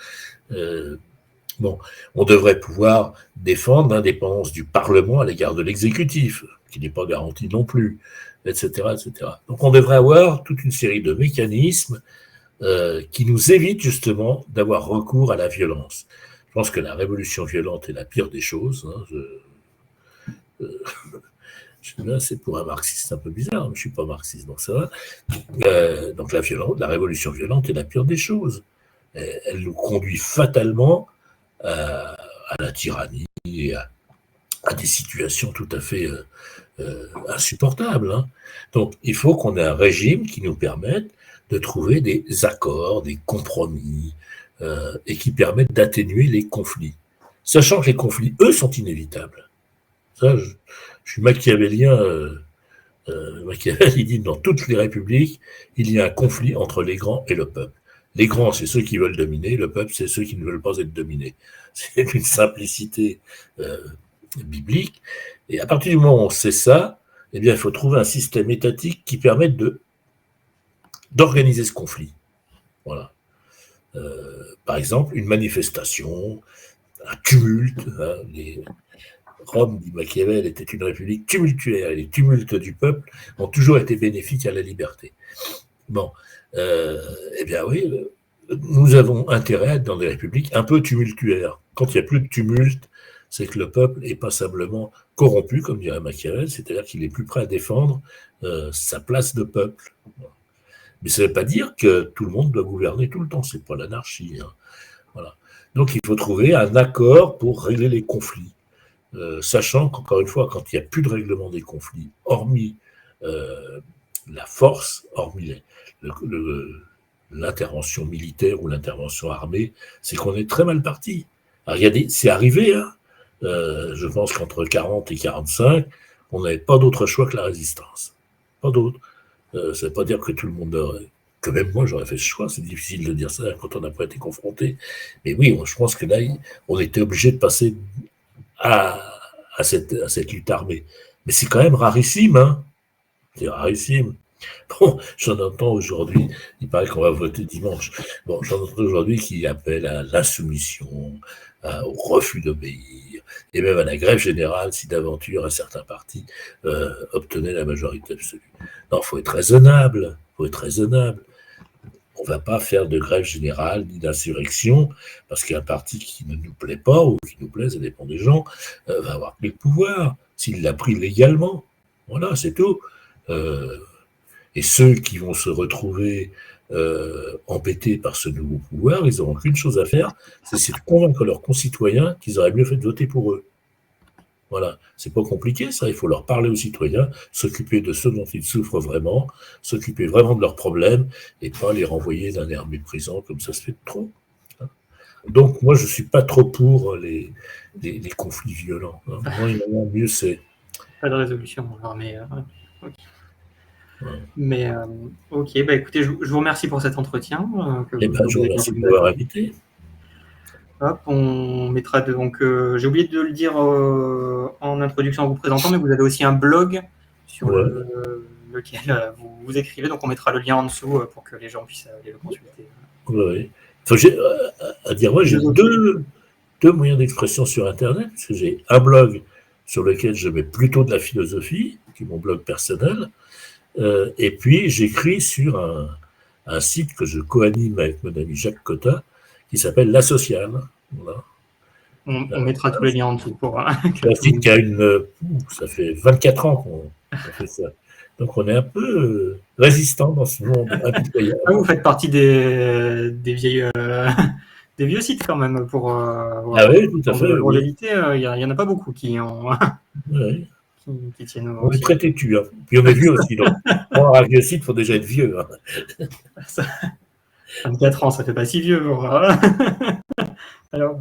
Bon, on devrait pouvoir défendre l'indépendance du Parlement à l'égard de l'exécutif, qui n'est pas garantie non plus, etc., etc. Donc on devrait avoir toute une série de mécanismes qui nous évitent justement d'avoir recours à la violence. Je pense que la révolution violente est la pire des choses. Hein. Là, c'est pour un marxiste un peu bizarre, mais je ne suis pas marxiste, donc ça va. Donc la révolution violente est la pire des choses. Elle nous conduit fatalement à la tyrannie et à des situations tout à fait insupportables. Hein. Donc il faut qu'on ait un régime qui nous permette de trouver des accords, des compromis, et qui permettent d'atténuer les conflits. Sachant que les conflits, eux, sont inévitables. Ça, je suis machiavélien. Machiavel, il dit dans toutes les républiques, il y a un conflit entre les grands et le peuple. Les grands, c'est ceux qui veulent dominer, le peuple, c'est ceux qui ne veulent pas être dominés. C'est une simplicité biblique. Et à partir du moment où on sait ça, eh bien, il faut trouver un système étatique qui permette d'organiser ce conflit. Voilà. Par exemple, une manifestation, un tumulte. Hein, Rome, dit Machiavel, était une république tumultuaire, et les tumultes du peuple ont toujours été bénéfiques à la liberté. Bon, eh bien oui, nous avons intérêt à être dans des républiques un peu tumultuaires. Quand il n'y a plus de tumulte, c'est que le peuple est passablement corrompu, comme dirait Machiavel, c'est-à-dire qu'il est plus prêt à défendre sa place de peuple. Mais ça ne veut pas dire que tout le monde doit gouverner tout le temps, c'est pas l'anarchie. Hein. Voilà. Donc il faut trouver un accord pour régler les conflits. Sachant qu'encore une fois, quand il n'y a plus de règlement des conflits, hormis la force, hormis l'intervention militaire ou l'intervention armée, c'est qu'on est très mal parti. C'est arrivé, hein, je pense qu'entre 40 et 45, on n'avait pas d'autre choix que la résistance. Pas d'autre. Ça ne veut pas dire que tout le monde aurait, que même moi j'aurais fait ce choix, c'est difficile de dire ça quand on n'a pas été confronté. Mais oui, je pense que là, on était obligé de passer à cette lutte armée. Mais c'est quand même rarissime, hein. C'est rarissime. Bon, j'en entends aujourd'hui, il paraît qu'on va voter dimanche. Bon, j'en entends aujourd'hui qui appellent à l'insoumission, au refus d'obéir, et même à la grève générale si d'aventure un certain parti obtenait la majorité absolue. Non, il faut être raisonnable, On ne va pas faire de grève générale ni d'insurrection parce qu'un parti qui ne nous plaît pas ou qui nous plaît, ça dépend des gens, va avoir pris le pouvoir s'il l'a pris légalement. Voilà, c'est tout. Et ceux qui vont se retrouver embêtés par ce nouveau pouvoir, ils n'auront qu'une chose à faire, c'est de convaincre leurs concitoyens qu'ils auraient mieux fait de voter pour eux. Voilà, c'est pas compliqué ça, il faut leur parler aux citoyens, s'occuper de ceux dont ils souffrent vraiment, s'occuper vraiment de leurs problèmes et pas les renvoyer d'un air méprisant comme ça se fait trop. Donc moi je suis pas trop pour les conflits violents. Hein. Moi, il y en a mieux c'est. Pas de résolution, alors, mais okay. Mais ok, bah écoutez, je vous remercie pour cet entretien. Je vous remercie de m'avoir invité. Hop, on mettra donc. J'ai oublié de le dire en introduction en vous présentant, mais vous avez aussi un blog sur lequel vous écrivez, donc on mettra le lien en dessous pour que les gens puissent aller le consulter. Oui. Enfin, à dire, moi, j'ai deux moyens d'expression sur Internet, parce que j'ai un blog sur lequel je mets plutôt de la philosophie, qui est mon blog personnel, et puis j'écris sur un site que je co-anime avec mon ami Jacques Cotta, qui s'appelle La Sociale. Voilà. On mettra tous les liens en dessous pour. C'est un site qui a ça fait 24 ans qu'on fait ça. Donc on est un peu résistant dans ce monde impitoyable. Vous faites partie des vieux sites quand même pour. Ah oui, tout à fait. Pour l'éviter, il n'y en a pas beaucoup qui ont. Oui. qui tiennent On est très têtu, hein. Puis on est vieux aussi, donc pour avoir un vieux site, il faut déjà être vieux. Hein. 24 ans, ça fait pas si vieux. Alors.